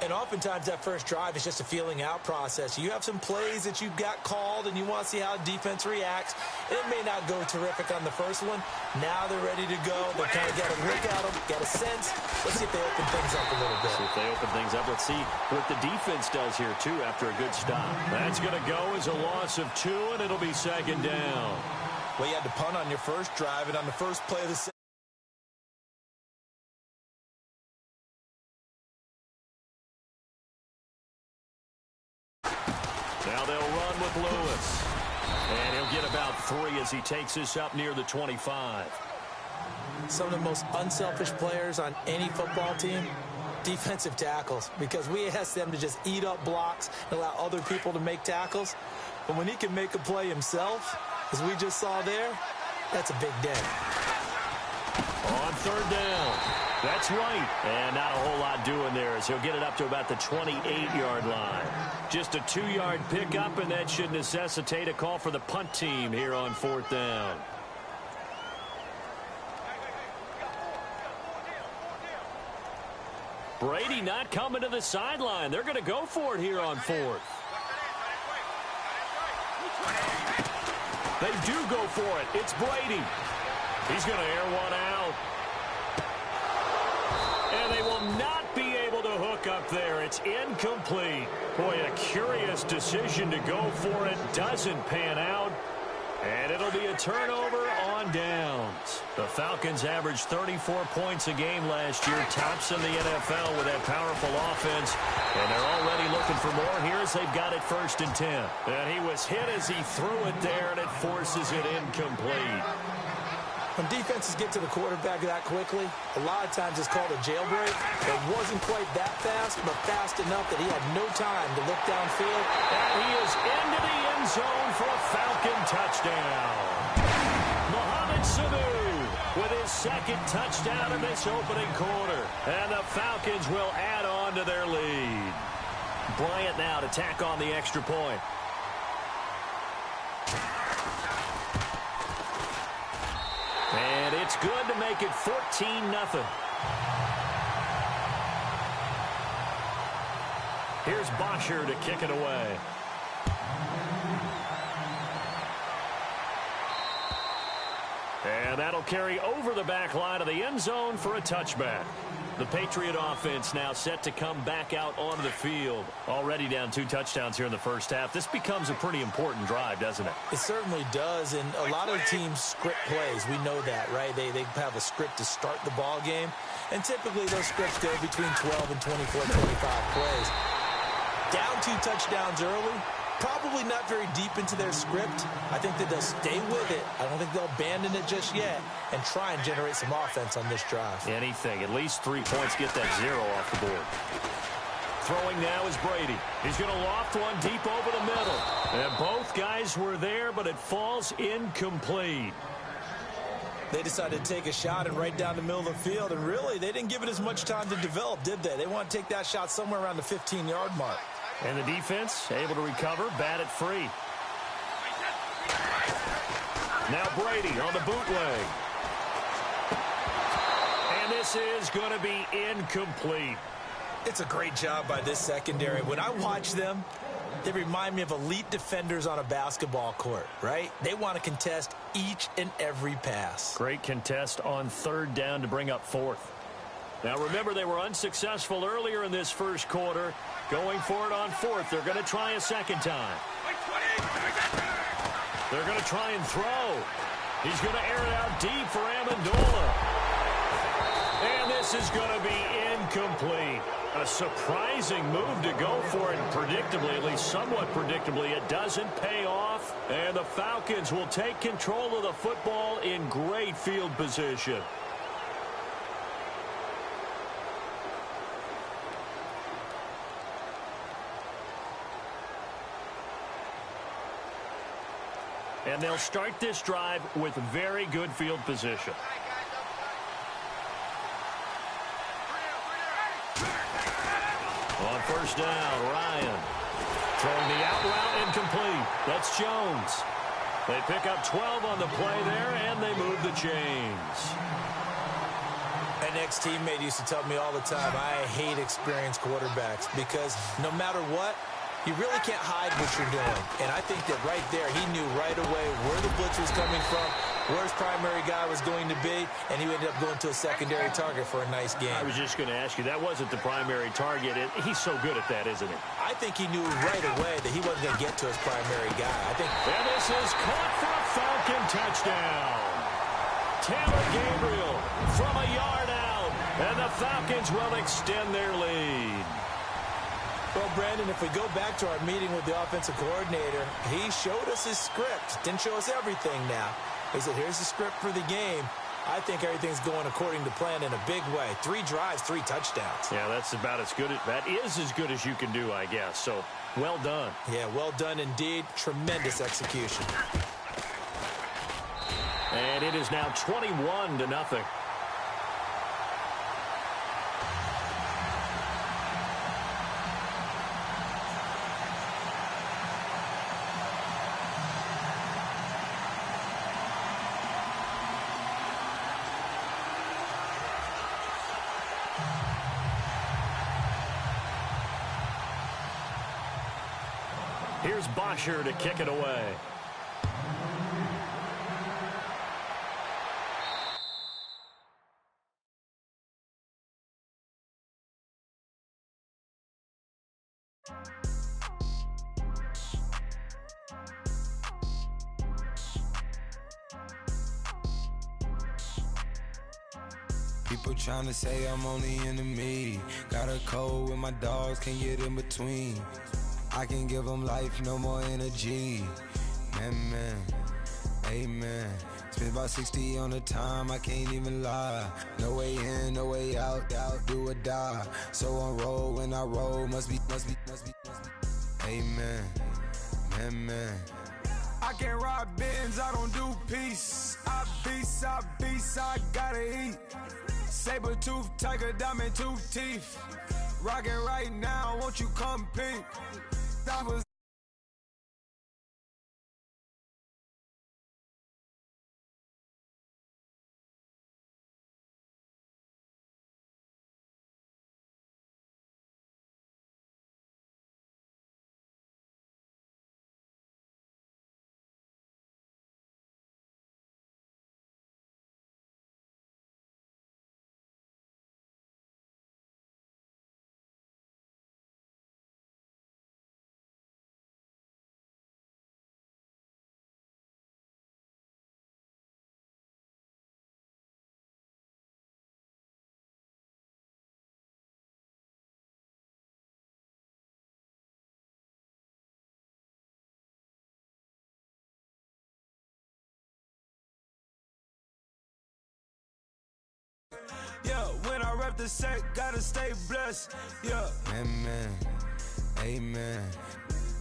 And oftentimes that first drive is just a feeling out process. You have some plays that you've got called and you want to see how defense reacts. It may not go terrific on the first one. Now they're ready to go. They kind of got a look at them, got a sense. Let's see if they open things up a little bit. See if they open things up. Let's see what the defense does here, too, after a good stop. That's going to go as a loss of 2, and it'll be second down. Well, you had to punt on your first drive, and on the first play of the second. Now they'll run with Lewis. And he'll get about 3 as he takes this up near the 25. Some of the most unselfish players on any football team, defensive tackles, because we ask them to just eat up blocks and allow other people to make tackles. But when he can make a play himself, as we just saw there, that's a big day. On third down. That's right. And not a whole lot doing there as he'll get it up to about the 28-yard line. Just a 2-yard pickup, and that should necessitate a call for the punt team here on fourth down. Brady not coming to the sideline. They're going to go for it here on fourth. They do go for it. It's Brady. He's going to air one out. And they will not be able to hook up there. It's incomplete. Boy, a curious decision to go for it. Doesn't pan out. And it'll be a turnover on downs. The Falcons averaged 34 points a game last year. Tops in the NFL with that powerful offense. And they're already looking for more here as they've got it 1st and 10. And he was hit as he threw it there, and it forces it incomplete. When defenses get to the quarterback that quickly, a lot of times it's called a jailbreak. It wasn't quite that fast, but fast enough that he had no time to look downfield. And he is into the end zone for a Falcon touchdown. Mohamed Sanu with his 2nd touchdown in this opening quarter. And the Falcons will add on to their lead. Bryant now to tack on the extra point. And it's good to make it 14-0. Here's Bosher to kick it away. And that'll carry over the back line of the end zone for a touchback. The Patriot offense now set to come back out onto the field. Already down 2 touchdowns here in the first half. This becomes a pretty important drive, doesn't it? It certainly does, and a lot of teams script plays. We know that, right? They have a script to start the ball game, and typically those scripts go between 12 and 24, 25 plays. Down 2 touchdowns early, probably not very deep into their script. I think that they'll stay with it. I don't think they'll abandon it just yet and try and generate some offense on this drive. Anything. At least 3 points. Get that 0 off the board. Throwing now is Brady. He's going to loft one deep over the middle. And both guys were there, but it falls incomplete. They decided to take a shot and right down the middle of the field, and really, they didn't give it as much time to develop, did they? They want to take that shot somewhere around the 15-yard mark. And the defense able to recover, bat it free. Now Brady on the bootleg. And this is going to be incomplete. It's a great job by this secondary. When I watch them, they remind me of elite defenders on a basketball court, right? They want to contest each and every pass. Great contest on 3rd down to bring up 4th. Now remember, they were unsuccessful earlier in this first quarter. Going for it on 4th. They're going to try a 2nd time. They're going to try and throw. He's going to air it out deep for Amendola. And this is going to be incomplete. A surprising move to go for it, and predictably, at least somewhat predictably, it doesn't pay off. And the Falcons will take control of the football in great field position. And they'll start this drive with very good field position. On 1st down, Ryan throwing the out route incomplete. That's Jones. They pick up 12 on the play there, and they move the chains. An ex-teammate used to tell me all the time, I hate experienced quarterbacks because no matter what, you really can't hide what you're doing. And I think that right there, he knew right away where the blitz was coming from, where his primary guy was going to be, and he ended up going to a secondary target for a nice game. I was just going to ask you, that wasn't the primary target. He's so good at that, isn't he? I think he knew right away that he wasn't going to get to his primary guy. And this is caught for a Falcon touchdown. Taylor Gabriel from a yard out, and the Falcons will extend their lead. Well, Brandon, if we go back to our meeting with the offensive coordinator, he showed us his script. Didn't show us everything now. He said, here's the script for the game. I think everything's going according to plan in a big way. 3 drives, 3 touchdowns. Yeah, that's about as good. That is as good as you can do, I guess. So, well done. Yeah, well done indeed. Tremendous execution. And it is now 21-0. Here's Bosher to kick it away. People tryna say I'm only in the meeting. Got a cold with my dogs, can't get in between. I can give them life, no more energy. Man, amen. Spent about 60 on the time, I can't even lie. No way in, no way out, do or die. So on roll, when I roll, must be. Amen, man. I can't ride Benz, I don't do peace. I beast, I gotta eat. Saber tooth, tiger, diamond tooth teeth. Rockin' right now, won't you come pink? That was yeah, when I rep the set, gotta stay blessed. Yeah, amen.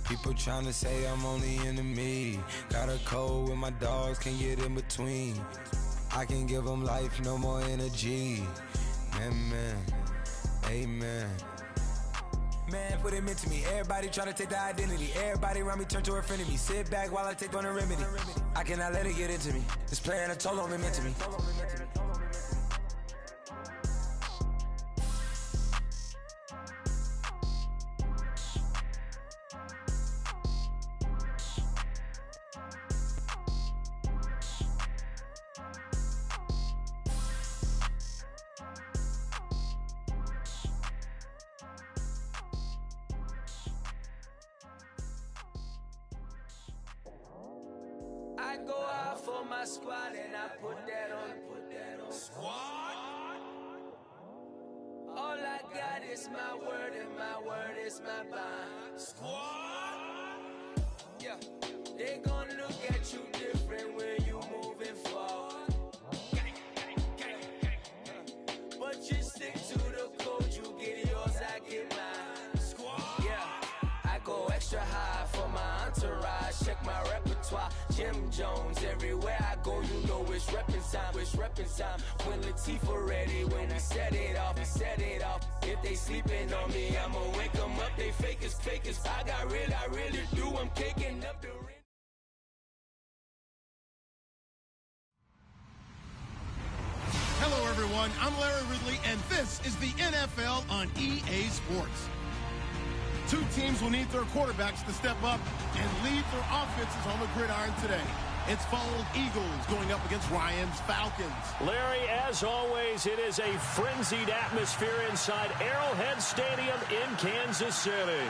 People tryna say I'm only in the meeting. Got a cold with my dogs, can't get in between. I can give them life, no more energy. Amen. Man, what it meant to me. Everybody try to take the identity. Everybody around me turn to a friend of me. Sit back while I take on a remedy. I cannot let it get into me. This plan a toll on me, meant to me. I go out for my squad and I put that on. Squad? All I got is my word and my word is my bond. Squad? Yeah, they gon' look at you different when you moving forward. But you stick to the code, you get yours, I get mine. Squad? Yeah, I go extra high for my entourage. Check my repertoire. Jim Jones, everywhere I go, you know it's reppin' time. When Latifah ready, when we set it off. If they sleeping on me, I'ma wake them up. They fakers. I really do. I'm caking up the ring. Hello, everyone. everyone. I'm Larry Ridley, and this is the NFL on EA Sports. Two teams will need their quarterbacks to step up and lead their offenses on the gridiron today. It's Fold Eagles going up against Ryan's Falcons. Larry, as always, it is a frenzied atmosphere inside Arrowhead Stadium in Kansas City.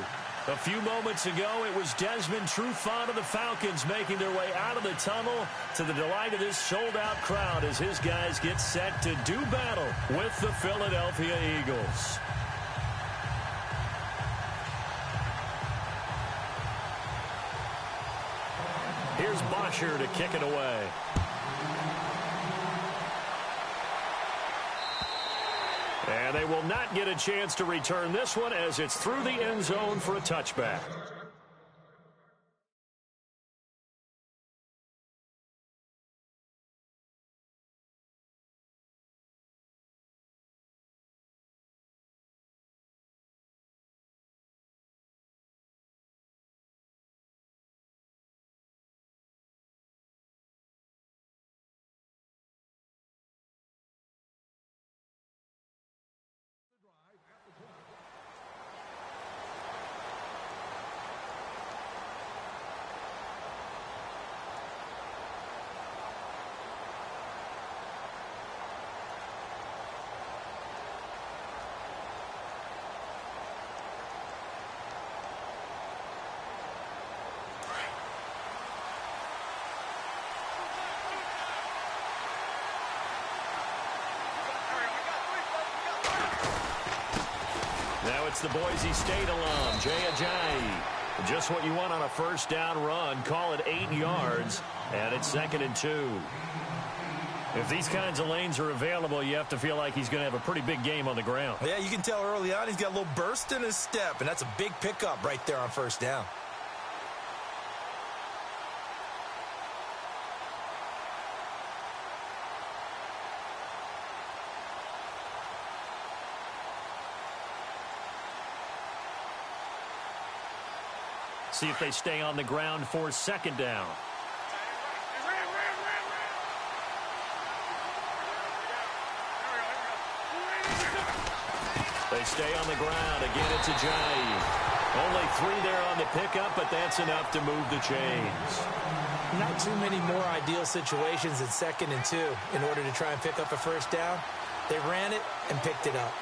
A few moments ago, it was Desmond Trufant of the Falcons making their way out of the tunnel to the delight of this sold-out crowd as his guys get set to do battle with the Philadelphia Eagles. Here's Bosher to kick it away. And they will not get a chance to return this one as it's through the end zone for a touchback. Now it's the Boise State alum, Jay Ajayi. Just what you want on a first down run. Call it 8 yards, and it's 2nd and 2. If these kinds of lanes are available, you have to feel like he's going to have a pretty big game on the ground. Yeah, you can tell early on he's got a little burst in his step, and that's a big pickup right there on first down. See if they stay on the ground for 2nd down. They stay on the ground. Again, it's Ajayi. Only 3 there on the pickup, but that's enough to move the chains. Not too many more ideal situations in 2nd and 2 in order to try and pick up a first down. They ran it and picked it up.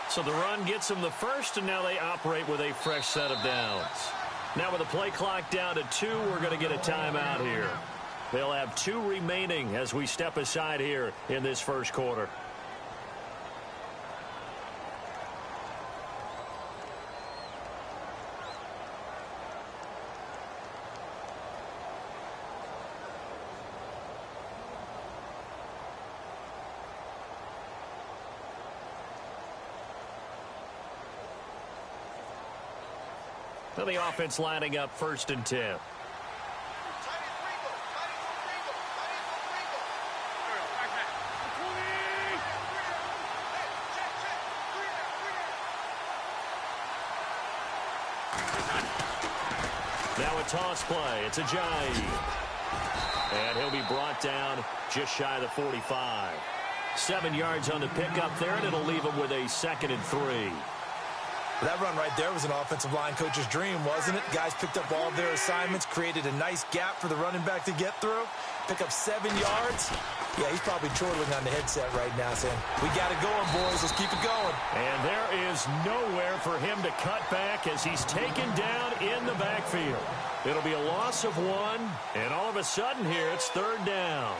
So the run gets them the first, and now they operate with a fresh set of downs. Now with the play clock down to 2, we're going to get a timeout here. They'll have 2 remaining as we step aside here in this first quarter. So the offense lining up 1st and 10. Now a toss play. It's Ajayi. And he'll be brought down just shy of the 45. 7 yards on the pickup there, and it'll leave him with a 2nd and 3. That run right there was an offensive line coach's dream, wasn't it? Guys picked up all of their assignments, created a nice gap for the running back to get through, pick up 7 yards. Yeah, he's probably chortling on the headset right now saying, we got it going, boys. Let's keep it going. And there is nowhere for him to cut back as he's taken down in the backfield. It'll be a loss of 1, and all of a sudden here it's 3rd down.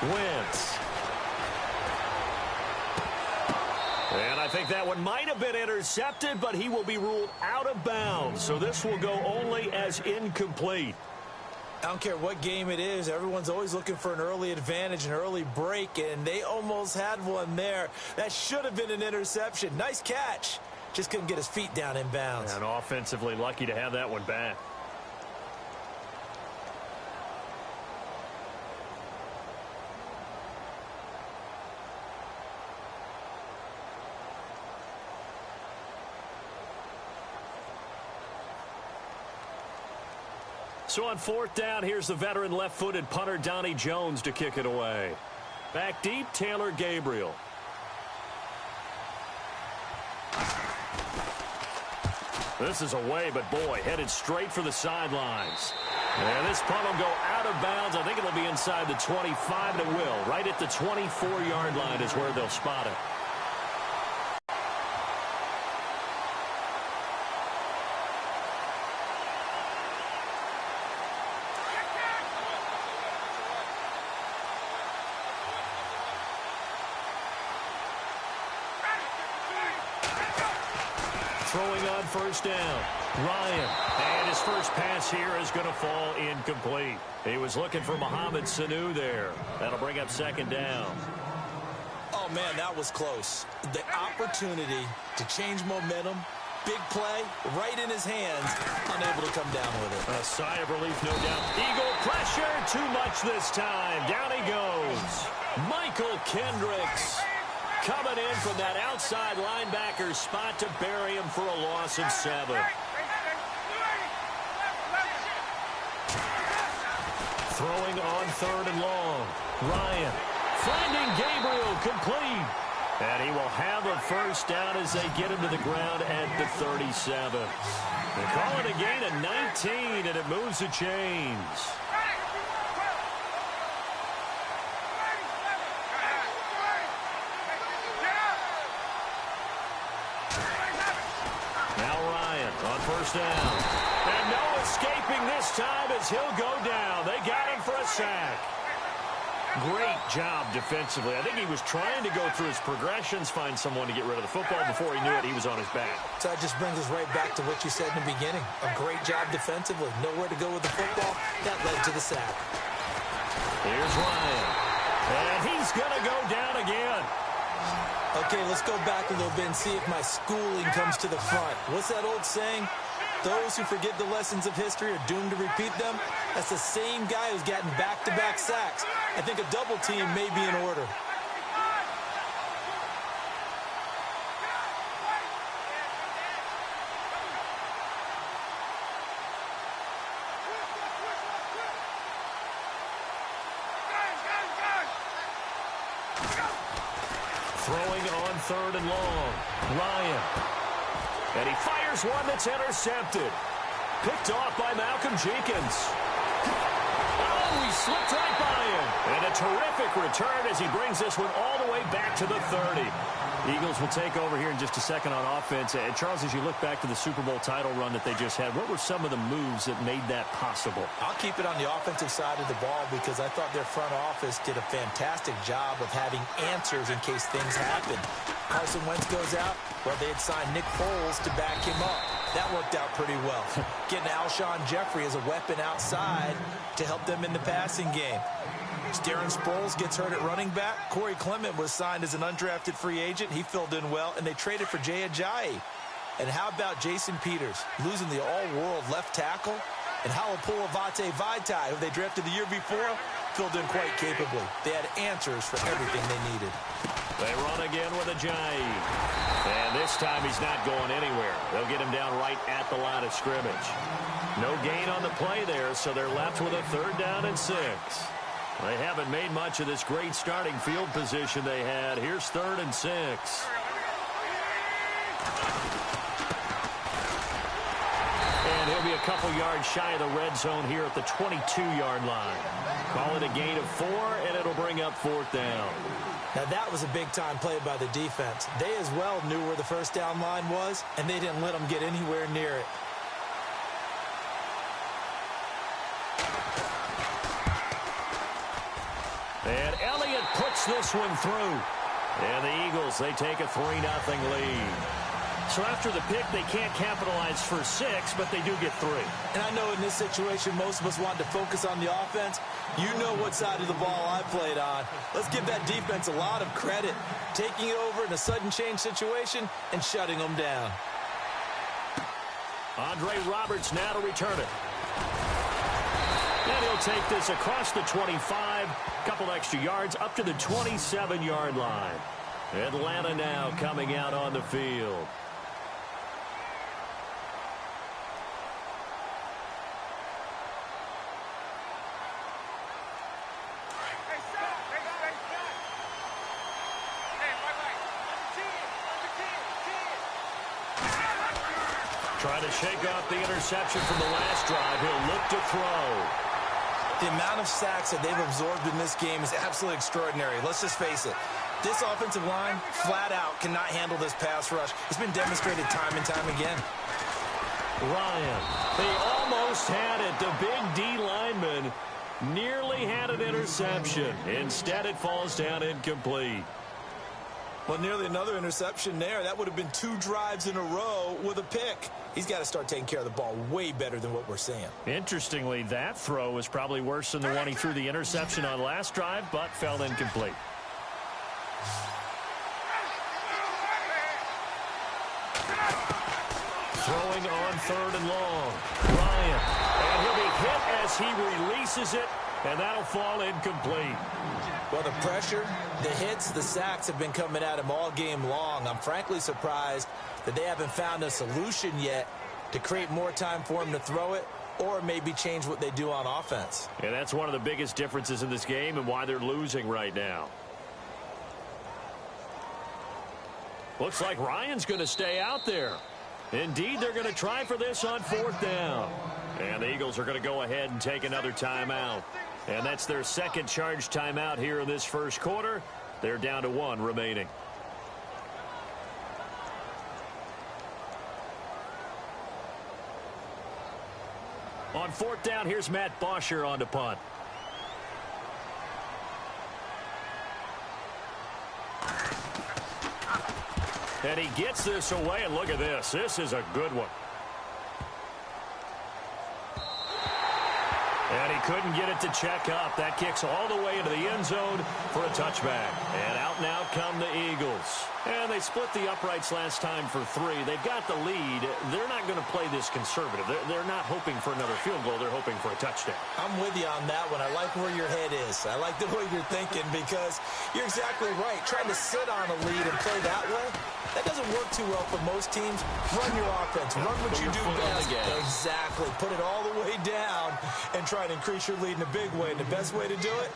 Wentz. And I think that one might have been intercepted, but he will be ruled out of bounds. So this will go only as incomplete. I don't care what game it is. Everyone's always looking for an early advantage, an early break, and they almost had one there. That should have been an interception. Nice catch. Just couldn't get his feet down in bounds. And offensively lucky to have that one back. So on fourth down, here's the veteran left-footed punter Donnie Jones to kick it away. Back deep, Taylor Gabriel. This is away, but boy, headed straight for the sidelines. And this punt will go out of bounds. I think it'll be inside the 25, and it will. Right at the 24-yard line is where they'll spot it. Throwing on first down, Ryan. And his first pass here is going to fall incomplete. He was looking for Mohamed Sanu there. That'll bring up second down. Oh, man, that was close. The opportunity to change momentum, big play, right in his hands, unable to come down with it. A sigh of relief, no doubt. Eagle pressure, too much this time. Down he goes. Michael Kendricks coming in from that outside linebacker spot to bury him for a loss of 7. Throwing on third and long. Ryan finding Gabriel complete. And he will have a first down as they get him to the ground at the 37. They call it a gain of 19, and it moves the chains. First down. And no escaping this time as he'll go down. They got him for a sack. Great job defensively. I think he was trying to go through his progressions, find someone to get rid of the football. Before he knew it, he was on his back. So that just brings us right back to what you said in the beginning. A great job defensively. Nowhere to go with the football. That led to the sack. Here's Ryan. And he's going to go down again. Okay, let's go back a little bit and see if my schooling comes to the front. What's that old saying? Those who forget the lessons of history are doomed to repeat them. That's the same guy who's gotten back-to-back sacks. I think a double team may be in order. Throwing on third and long. Ryan. And he fires one that's intercepted. Picked off by Malcolm Jenkins. Oh, he slipped right by him. And a terrific return as he brings this one all the way back to the 30. Eagles will take over here in just a second on offense. And Charles, as you look back to the Super Bowl title run that they just had, what were some of the moves that made that possible? I'll keep it on the offensive side of the ball because I thought their front office did a fantastic job of having answers in case things happen. Carson Wentz goes out. Well, they had signed Nick Foles to back him up. That worked out pretty well. Getting Alshon Jeffrey as a weapon outside to help them in the passing game. Darren Sproles gets hurt at running back. Corey Clement was signed as an undrafted free agent. He filled in well, and they traded for Jay Ajayi. And how about Jason Peters losing the all-world left tackle? And Halapoulivaati Vaitai, who they drafted the year before, filled in quite capably. They had answers for everything they needed. They run again with Ajayi. And this time he's not going anywhere. They'll get him down right at the line of scrimmage. No gain on the play there, so they're left with a 3rd down and 6. They haven't made much of this great starting field position they had. Here's 3rd and 6. And he'll be a couple yards shy of the red zone here at the 22-yard line. Call it a gain of 4, and it'll bring up 4th down. Now, that was a big-time play by the defense. They as well knew where the first down line was, and they didn't let them get anywhere near it. And gets this one through. And the Eagles, they take a 3-0 lead. So after the pick, they can't capitalize for 6, but they do get 3. And I know in this situation, most of us want to focus on the offense. You know what side of the ball I played on. Let's give that defense a lot of credit, taking it over in a sudden change situation and shutting them down. Andre Roberts now to return it. And he'll take this across the 25, couple extra yards, up to the 27-yard line. Atlanta now coming out on the field. Trying to shake off the interception from the last drive. He'll look to throw. The amount of sacks that they've absorbed in this game is absolutely extraordinary. Let's just face it. This offensive line, flat out, cannot handle this pass rush. It's been demonstrated time and time again. Ryan, they almost had it. The big D lineman nearly had an interception. Instead, it falls down incomplete. Well, nearly another interception there. That would have been 2 drives in a row with a pick. He's got to start taking care of the ball way better than what we're seeing. Interestingly, that throw was probably worse than the one he threw the interception on last drive, but fell incomplete. Throwing on 3rd and long. Ryan. And he'll be hit as he releases it, and that'll fall incomplete. Well, the pressure, the hits, the sacks have been coming at him all game long. I'm frankly surprised that they haven't found a solution yet to create more time for him to throw it or maybe change what they do on offense. And that's one of the biggest differences in this game and why they're losing right now. Looks like Ryan's going to stay out there. Indeed, they're going to try for this on 4th down. And the Eagles are going to go ahead and take another timeout. And that's their second charge timeout here in this first quarter. They're down to 1 remaining. On 4th down, here's Matt Bosher on the punt. And he gets this away, and look at this. This is a good one. And he couldn't get it to check up. That kicks all the way into the end zone for a touchback. And out now come the Eagles. And they split the uprights last time for 3. They've got the lead. They're not going to play this conservative. They're not hoping for another field goal. They're hoping for a touchdown. I'm with you on that one. I like where your head is. I like the way you're thinking because you're exactly right. Trying to sit on a lead and play that way, that doesn't work too well for most teams. Run your offense. Run what you do best. Exactly. Put it all the way down and try to increase your lead in a big way. And the best way to do it,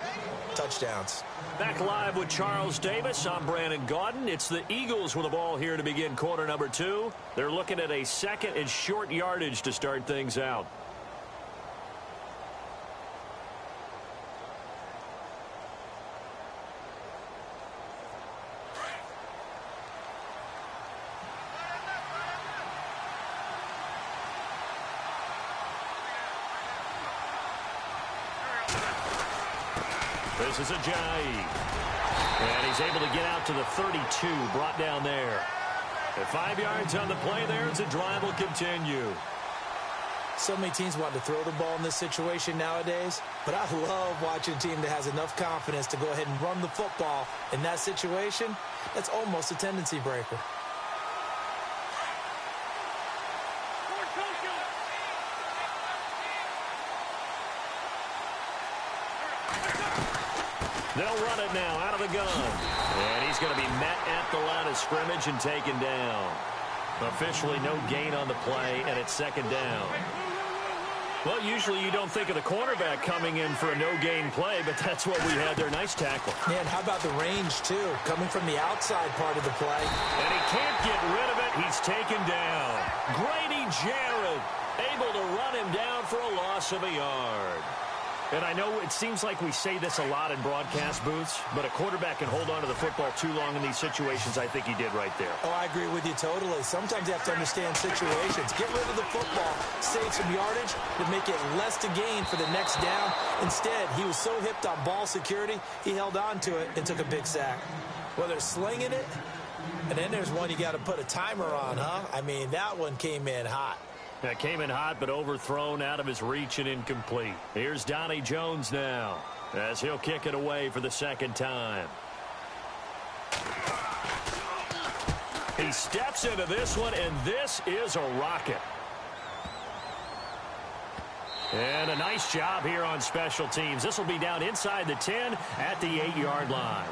touchdowns. Back live with Charles Davis. I'm Brandon Gaudin. It's the Eagles with the ball here to begin quarter number 2. They're looking at a 2nd and short yardage to start things out. This is Ajayi. And he's able to get out to the 32, brought down there. And 5 yards on the play there as the drive will continue. So many teams want to throw the ball in this situation nowadays, but I love watching a team that has enough confidence to go ahead and run the football in that situation. That's almost a tendency breaker. They'll run it now out of the gun. And he's going to be met at the line of scrimmage and taken down. Officially no gain on the play, and it's 2nd down. Well, usually you don't think of the cornerback coming in for a no-gain play, but that's what we had there. Nice tackle. Yeah, and how about the range, too? Coming from the outside part of the play. And he can't get rid of it. He's taken down. Grady Jarrett able to run him down for a loss of a yard. And I know it seems like we say this a lot in broadcast booths, but a quarterback can hold on to the football too long in these situations. I think he did right there. Oh, I agree with you totally. Sometimes you have to understand situations. Get rid of the football, save some yardage to make it less to gain for the next down. Instead, he was so hipped on ball security, he held on to it and took a big sack. Well, they're slinging it, and then there's one you got to put a timer on, huh? I mean, that one came in hot. That came in hot, but overthrown out of his reach and incomplete. Here's Donnie Jones now, as he'll kick it away for the second time. He steps into this one, and this is a rocket. And a nice job here on special teams. This will be down inside the 10 at the 8-yard line.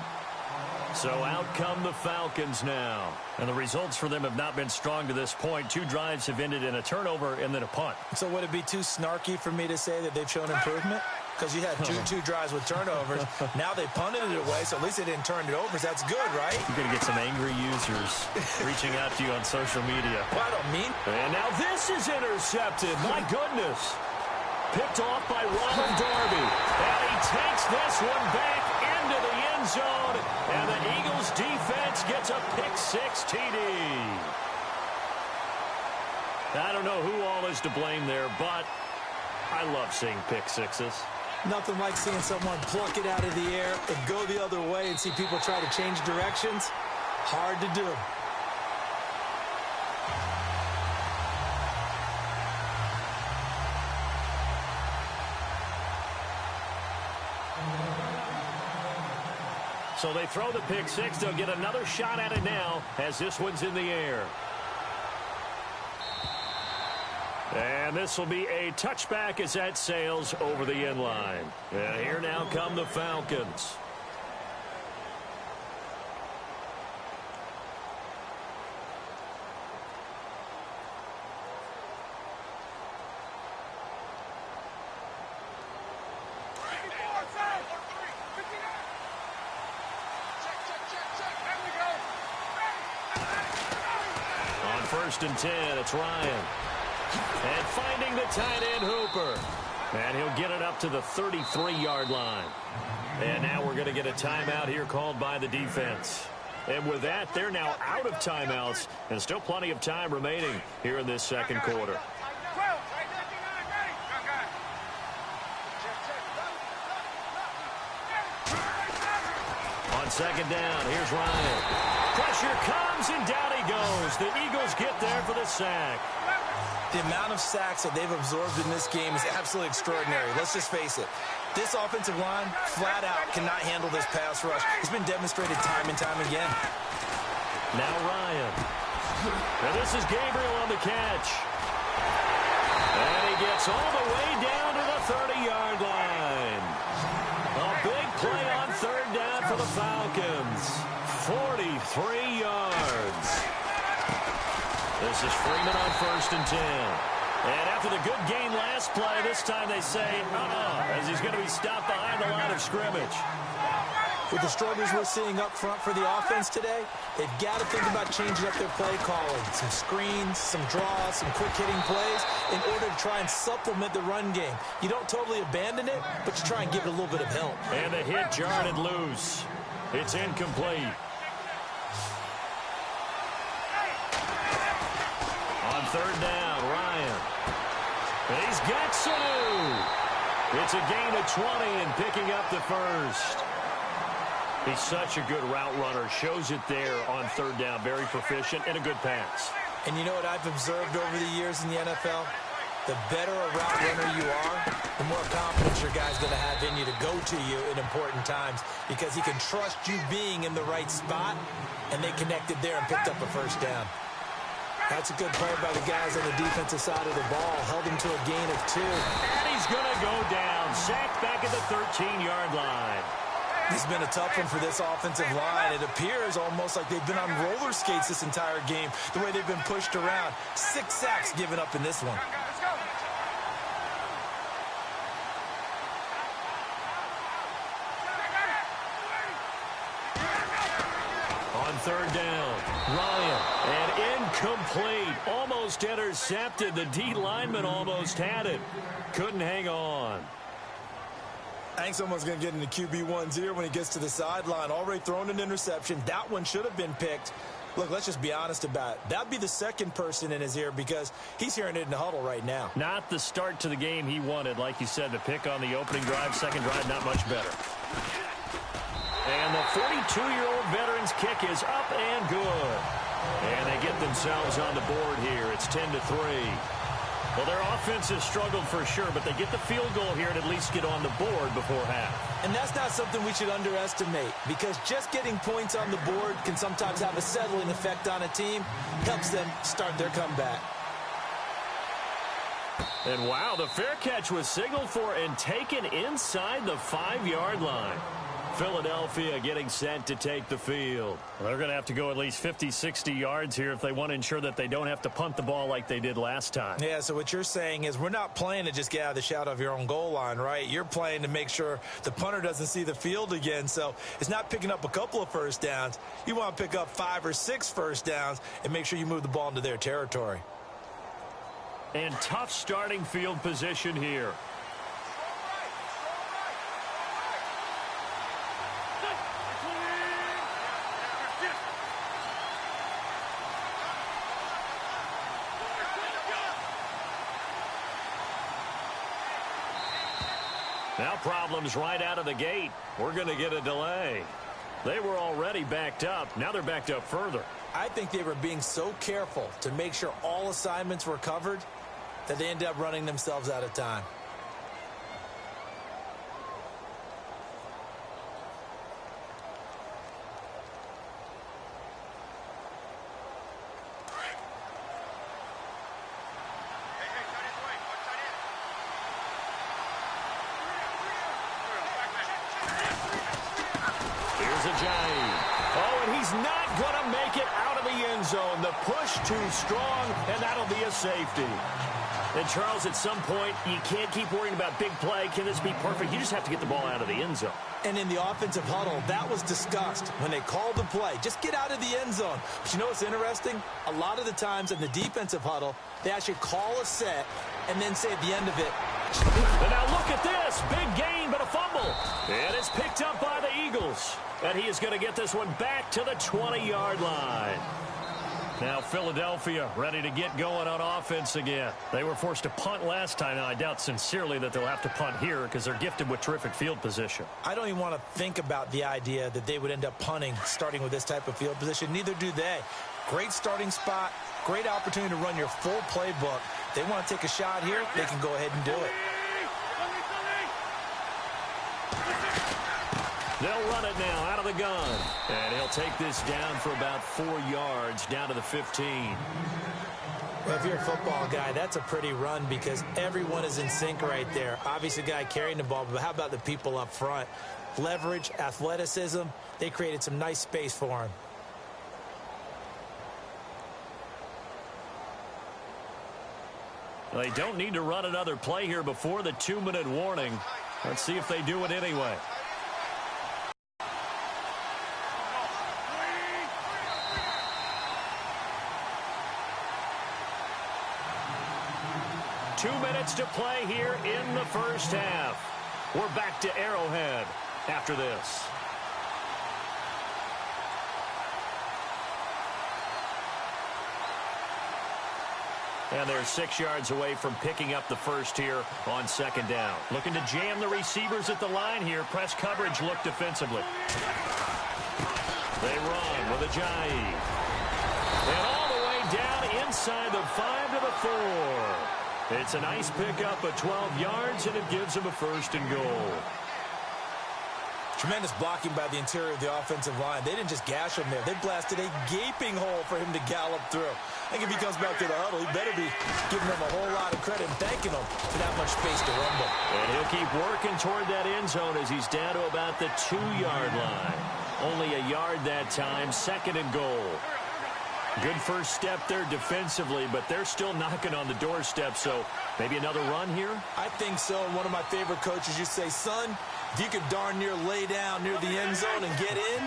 So out come the Falcons now. And the results for them have not been strong to this point. 2 drives have ended in a turnover and then a punt. So would it be too snarky for me to say that they've shown improvement? Because you had two drives with turnovers. Now they punted it away, so at least they didn't turn it over. That's good, right? You're going to get some angry users reaching out to you on social media. Well, I don't mean. And now this is intercepted. My goodness. Picked off by Ronald Darby. And he takes this one back into the end zone. And the Eagles defense gets a pick-6 TD. I don't know who all is to blame there, but I love seeing pick-6s. Nothing like seeing someone pluck it out of the air and go the other way and see people try to change directions. Hard to do. So they throw the pick-6. They'll get another shot at it now as this one's in the air. And this will be a touchback as that sails over the end line. And here now come the Falcons. First and 10, it's Ryan. And finding the tight end, Hooper. And he'll get it up to the 33-yard line. And now we're going to get a timeout here called by the defense. And with that, they're now out of timeouts. And still plenty of time remaining here in this second quarter. On second down, here's Ryan. Pressure comes, and down he goes. The Eagles get there for the sack. The amount of sacks that they've absorbed in this game is absolutely extraordinary. Let's just face it. This offensive line, flat out, cannot handle this pass rush. It's been demonstrated time and time again. Now Ryan. And this is Gabriel on the catch. And he gets all the way down to the 30-yard line. A big play on third down for the Falcons. 43 yards. This is Freeman on first and 10. And after the good gain last play, this time they say, as he's going to be stopped behind the line of scrimmage. With the struggles we're seeing up front for the offense today, they've got to think about changing up their play calling. Some screens, some draws, some quick-hitting plays in order to try and supplement the run game. You don't totally abandon it, but you try and give it a little bit of help. And the hit jarred it loose. It's incomplete. On third down, Ryan. And he's got Sanu. It's a gain of 20 and picking up the first. He's such a good route runner. Shows it there on third down. Very proficient and a good pass. And you know what I've observed over the years in the NFL? The better a route runner you are, the more confidence your guy's going to have in you to go to you in important times because he can trust you being in the right spot, and they connected there and picked up a first down. That's a good play by the guys on the defensive side of the ball. Held him to a gain of 2. And he's going to go down. Sacked back at the 13-yard line. It's been a tough one for this offensive line. It appears almost like they've been on roller skates this entire game, the way they've been pushed around. 6 sacks given up in this one. On third down, Ryan, and incomplete. Almost intercepted. The D lineman almost had it. Couldn't hang on. I think someone's going to get into QB1's ear when he gets to the sideline. Already thrown an interception. That one should have been picked. Look, let's just be honest about it. That'd be the second person in his ear because he's hearing it in the huddle right now. Not the start to the game he wanted. Like you said, the pick on the opening drive, second drive, not much better. And the 42-year-old veteran's kick is up and good. And they get themselves on the board here. It's 10-3. Well, their offense has struggled for sure, but they get the field goal here and at least get on the board before half. And that's not something we should underestimate because just getting points on the board can sometimes have a settling effect on a team. Helps them start their comeback. And wow, the fair catch was signaled for and taken inside the 5-yard line. Philadelphia getting set to take the field. Well, they're going to have to go at least 50, 60 yards here if they want to ensure that they don't have to punt the ball like they did last time. Yeah, so what you're saying is we're not playing to just get out of the shadow of your own goal line, right? You're playing to make sure the punter doesn't see the field again. So it's not picking up a couple of first downs. You want to pick up 5 or 6 first downs and make sure you move the ball into their territory. And tough starting field position here. Now problems right out of the gate. We're going to get a delay. They were already backed up. Now they're backed up further. I think they were being so careful to make sure all assignments were covered that they ended up running themselves out of time. The push too strong, and that'll be a safety. And, Charles, at some point, you can't keep worrying about big play. Can this be perfect? You just have to get the ball out of the end zone. And in the offensive huddle, that was discussed when they called the play. Just get out of the end zone. But you know what's interesting? A lot of the times in the defensive huddle, they actually call a set and then say at the end of it. And now look at this. Big gain, but a fumble. And it's picked up by the Eagles. And he is going to get this one back to the 20-yard line. Now Philadelphia ready to get going on offense again. They were forced to punt last time. Now I doubt sincerely that they'll have to punt here because they're gifted with terrific field position. I don't even want to think about the idea that they would end up punting starting with this type of field position. Neither do they. Great starting spot. Great opportunity to run your full playbook. They want to take a shot here. They can go ahead and do it. They'll run it now out of the gun. And he'll take this down for about 4 yards down to the 15. Well, if you're a football guy, that's a pretty run because everyone is in sync right there. Obviously, the guy carrying the ball, but how about the people up front? Leverage, athleticism, they created some nice space for him. They don't need to run another play here before the 2-minute warning. Let's see if they do it anyway. Two minutes to play here in the first half. We're back to Arrowhead after this. And they're 6 yards away from picking up the first here on second down. Looking to jam the receivers at the line here. Press coverage look defensively. They run with Ajayi. And all the way down inside the 5 to the 4. It's a nice pickup of 12 yards, and it gives them a first and goal. Tremendous blocking by the interior of the offensive line. They didn't just gash him there. They blasted a gaping hole for him to gallop through. I think if he comes back to the huddle, he better be giving them a whole lot of credit and thanking them for that much space to rumble. And he'll keep working toward that end zone as he's down to about the 2-yard line. Only a yard that time, second and goal. Good first step there defensively, but they're still knocking on the doorstep, so maybe another run here? I think so. And one of my favorite coaches, you say, son, if you could darn near lay down near the end zone and get in,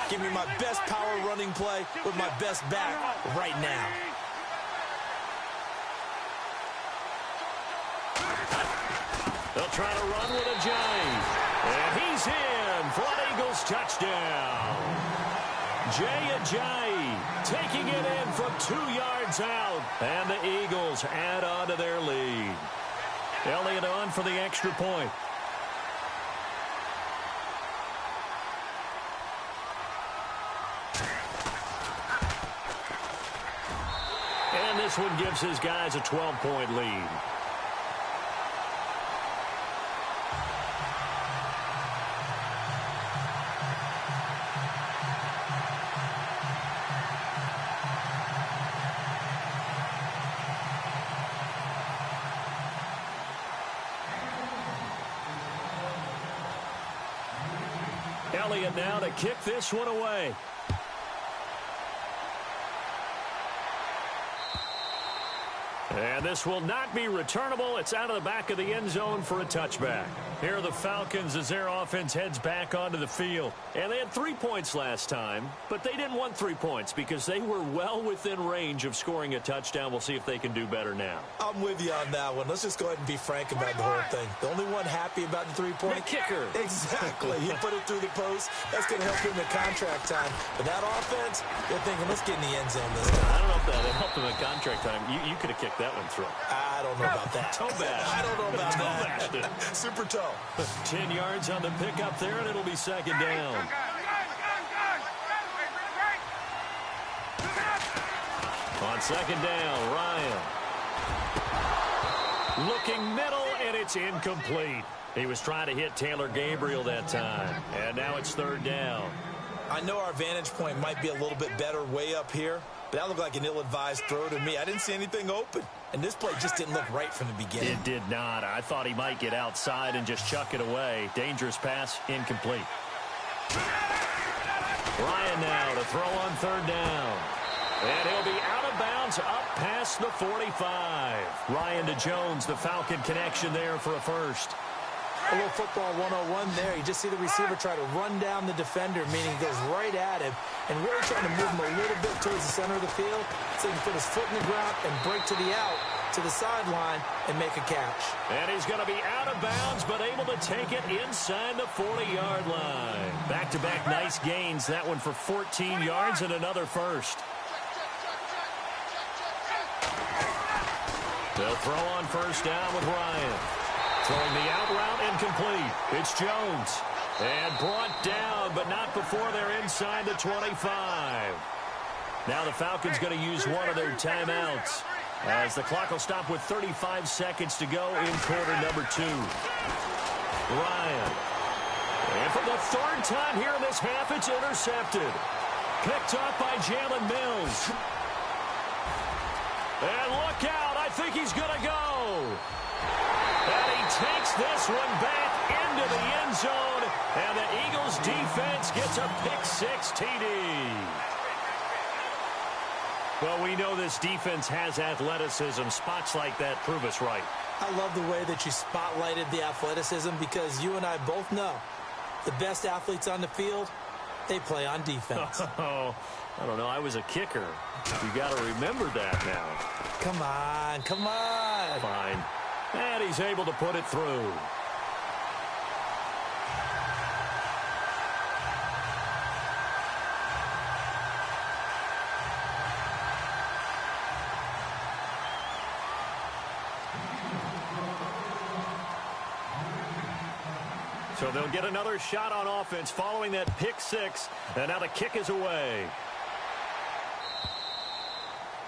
give me my best power running play with my best back right now. They'll try to run with Ajayi. And he's in for an Eagles touchdown. Jay Ajayi taking it in from 2 yards out. And the Eagles add on to their lead. Elliott on for the extra point. And this one gives his guys a 12-point lead. Elliott now to kick this one away. And this will not be returnable. It's out of the back of the end zone for a touchback. Here are the Falcons as their offense heads back onto the field. And they had 3 points last time, but they didn't want 3 points because they were well within range of scoring a touchdown. We'll see if they can do better now. I'm with you on that one. Let's just go ahead and be frank about the whole thing. The only one happy about the 3-point? The kicker. Exactly. He put it through the post. That's going to help him in contract time. But that offense, they're thinking, let's get in the end zone this time. I don't know if that helped him in contract time. You could have kicked that one through. I don't know about that. Toe bash. I don't know about that. Super toe. 10 yards on the pickup there, and it'll be second down. On second down, Ryan. Looking middle, and it's incomplete. He was trying to hit Taylor Gabriel that time, and now it's third down. I know our vantage point might be a little bit better way up here, but that looked like an ill-advised throw to me. I didn't see anything open, and this play just didn't look right from the beginning. It did not. I thought he might get outside and just chuck it away. Dangerous pass, incomplete. Ryan now to throw on third down. And he'll be out of bounds up past the 45. Ryan to Jones, the Falcon connection there for a first. A little football 101 there. You just see the receiver try to run down the defender, meaning he goes right at him and really trying to move him a little bit towards the center of the field so he can put his foot in the ground and break to the out, to the sideline, and make a catch. And he's going to be out of bounds, but able to take it inside the 40-yard line. Back-to-back nice gains. That one for 14 yards and another first. They'll throw on first down with Ryan. Throwing the out route incomplete. It's Jones. And brought down, but not before they're inside the 25. Now the Falcons going to use one of their timeouts, as the clock will stop with 35 seconds to go in quarter number 2. Ryan. And for the third time here in this half, it's intercepted. Picked up by Jalen Mills. And look out. I think he's going to go. And he takes this one back into the end zone. And the Eagles defense gets a pick-6 TD. Well, we know this defense has athleticism. Spots like that prove us right. I love the way that you spotlighted the athleticism, because you and I both know the best athletes on the field, they play on defense. Oh, I don't know. I was a kicker. You got to remember that now. Come on, come on. Fine. And he's able to put it through. So they'll get another shot on offense following that pick-6. And now the kick is away.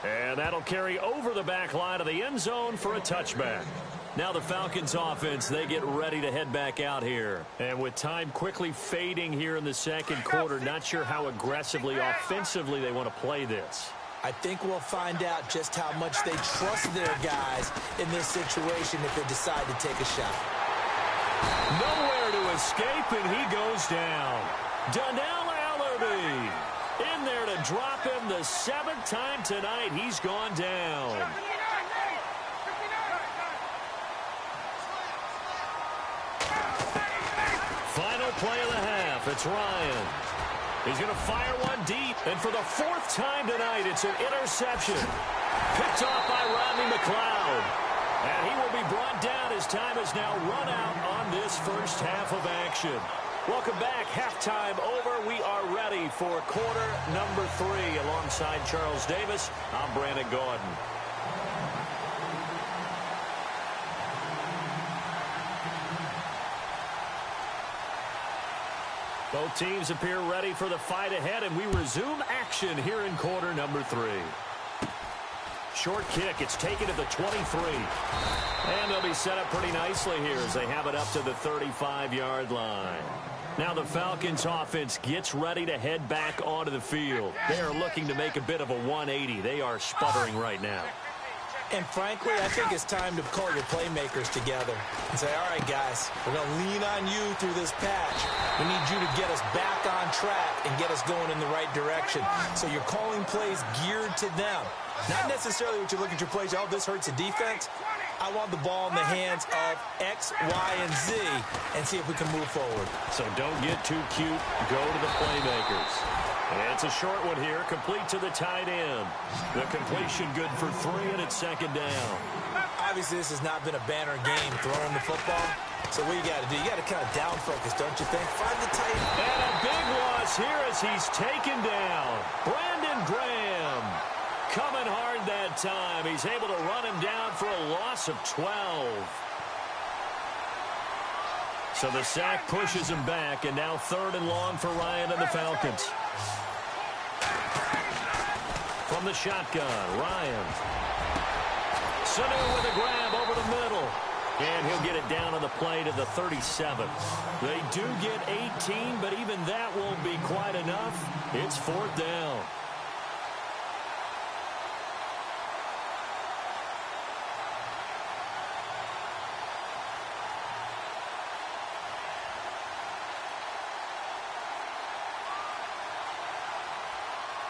And that'll carry over the back line of the end zone for a touchback. Now the Falcons offense, they get ready to head back out here. And with time quickly fading here in the second quarter, not sure how aggressively, offensively they want to play this. I think we'll find out just how much they trust their guys in this situation if they decide to take a shot. Nowhere to escape, and he goes down. Donnell Allerby in there to drop him the 7th time tonight. He's gone down. Final play of the half. It's Ryan. He's going to fire one deep, and for the 4th time tonight, it's an interception. Picked off by Rodney McLeod. And he will be brought down as time has now run out on this first half of action. Welcome back. Halftime over. We are ready for quarter number 3. Alongside Charles Davis, I'm Brandon Gaudin. Both teams appear ready for the fight ahead, and we resume action here in quarter number 3. Short kick. It's taken to the 23. And they'll be set up pretty nicely here as they have it up to the 35-yard line. Now the Falcons offense gets ready to head back onto the field. They are looking to make a bit of a 180. They are sputtering right now. And frankly, I think it's time to call your playmakers together and say, all right, guys, we're going to lean on you through this patch. We need you to get us back on track and get us going in the right direction. So you're calling plays geared to them. Not necessarily what you look at your plays, oh, this hurts the defense. I want the ball in the hands of X, Y, and Z and see if we can move forward. So don't get too cute. Go to the playmakers. And it's a short one here, complete to the tight end. The completion good for 3, and it's second down. Obviously, this has not been a banner game throwing the football. So what you got to do, you got to kind of down focus, don't you think? Find the tight end. And a big loss here as he's taken down. Brandon Graham coming hard that time. He's able to run him down for a loss of 12. So the sack pushes him back, and now 3rd and long for Ryan and the Falcons. From the shotgun, Ryan. Sanu with a grab over the middle. And he'll get it down on the play to the 37. They do get 18, but even that won't be quite enough. It's 4th down.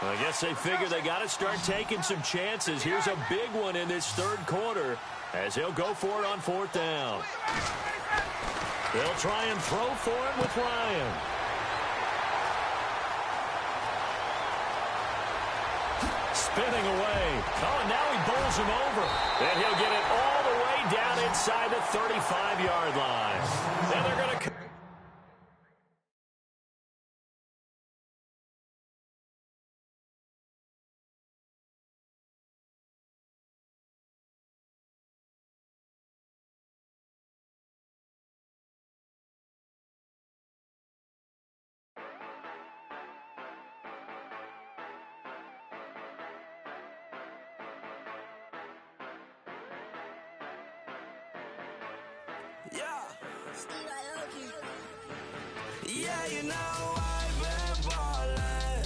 I guess they figure they got to start taking some chances. Here's a big one in this 3rd quarter as he'll go for it on 4th down. They'll try and throw for it with Ryan. Spinning away. Oh, and now he bowls him over. And he'll get it all the way down inside the 35-yard line. And they're going to... Yeah, you know I've been ballin'.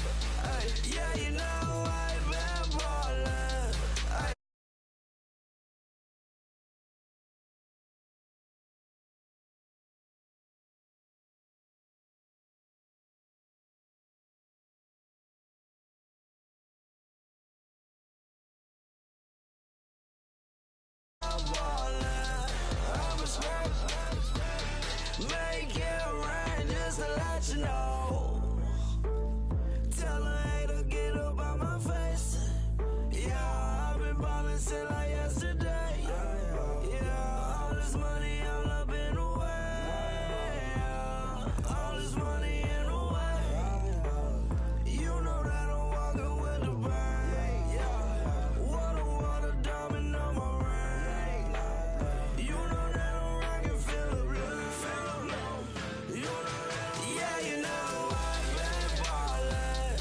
Yeah, you know I've been ballin'. Make it rain just to let you know. Tell a hater get up out my face. Yeah, I've been ballin' since like yesterday. Yeah, all this money all up in the way. All this money in the way. You know that I'm walking with the bank. Water, diamond on my ring. You know that I'm rockin' feel the blue. Yeah, you know I've been ballin'.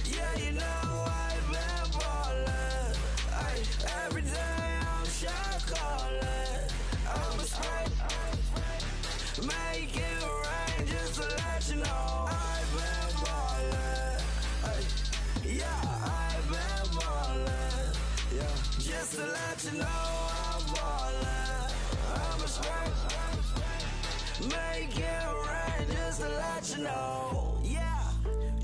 Yeah, you know I've been ballin'. Every day I'm shot callin'. I'm a spray. Make it rain just to let you know. I've been ballin'. Yeah, I've been ballin'. Yeah, just to let you know I'm ballin'. I'm a spray. Make it rain just to let you know. Yeah,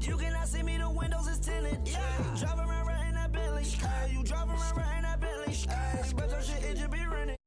you cannot see me, the windows is tinted. Yeah, driving around right in that Bentley. You driving around right in that Bentley. But your shit, it just be rented.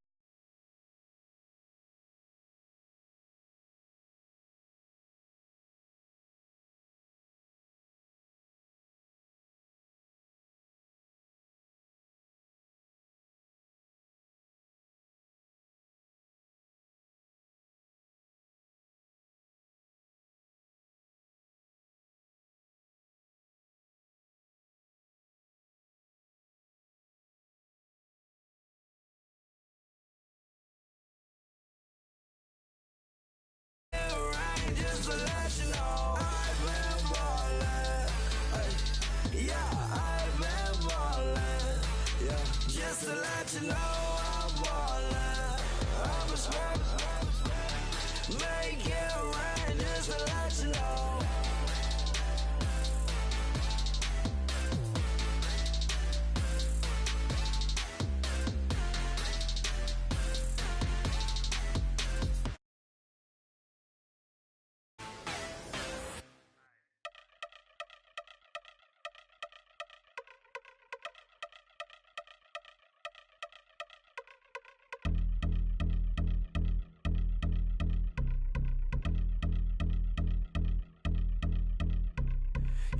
just to let you know I've been ballin'. Yeah, I've been ballin'. Yeah, just to let you know I'm ballin'. I'm a smoke. Make it rain just to let you know.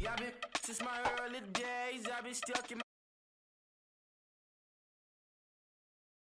Yeah, I've been since my early days. I've been stuck in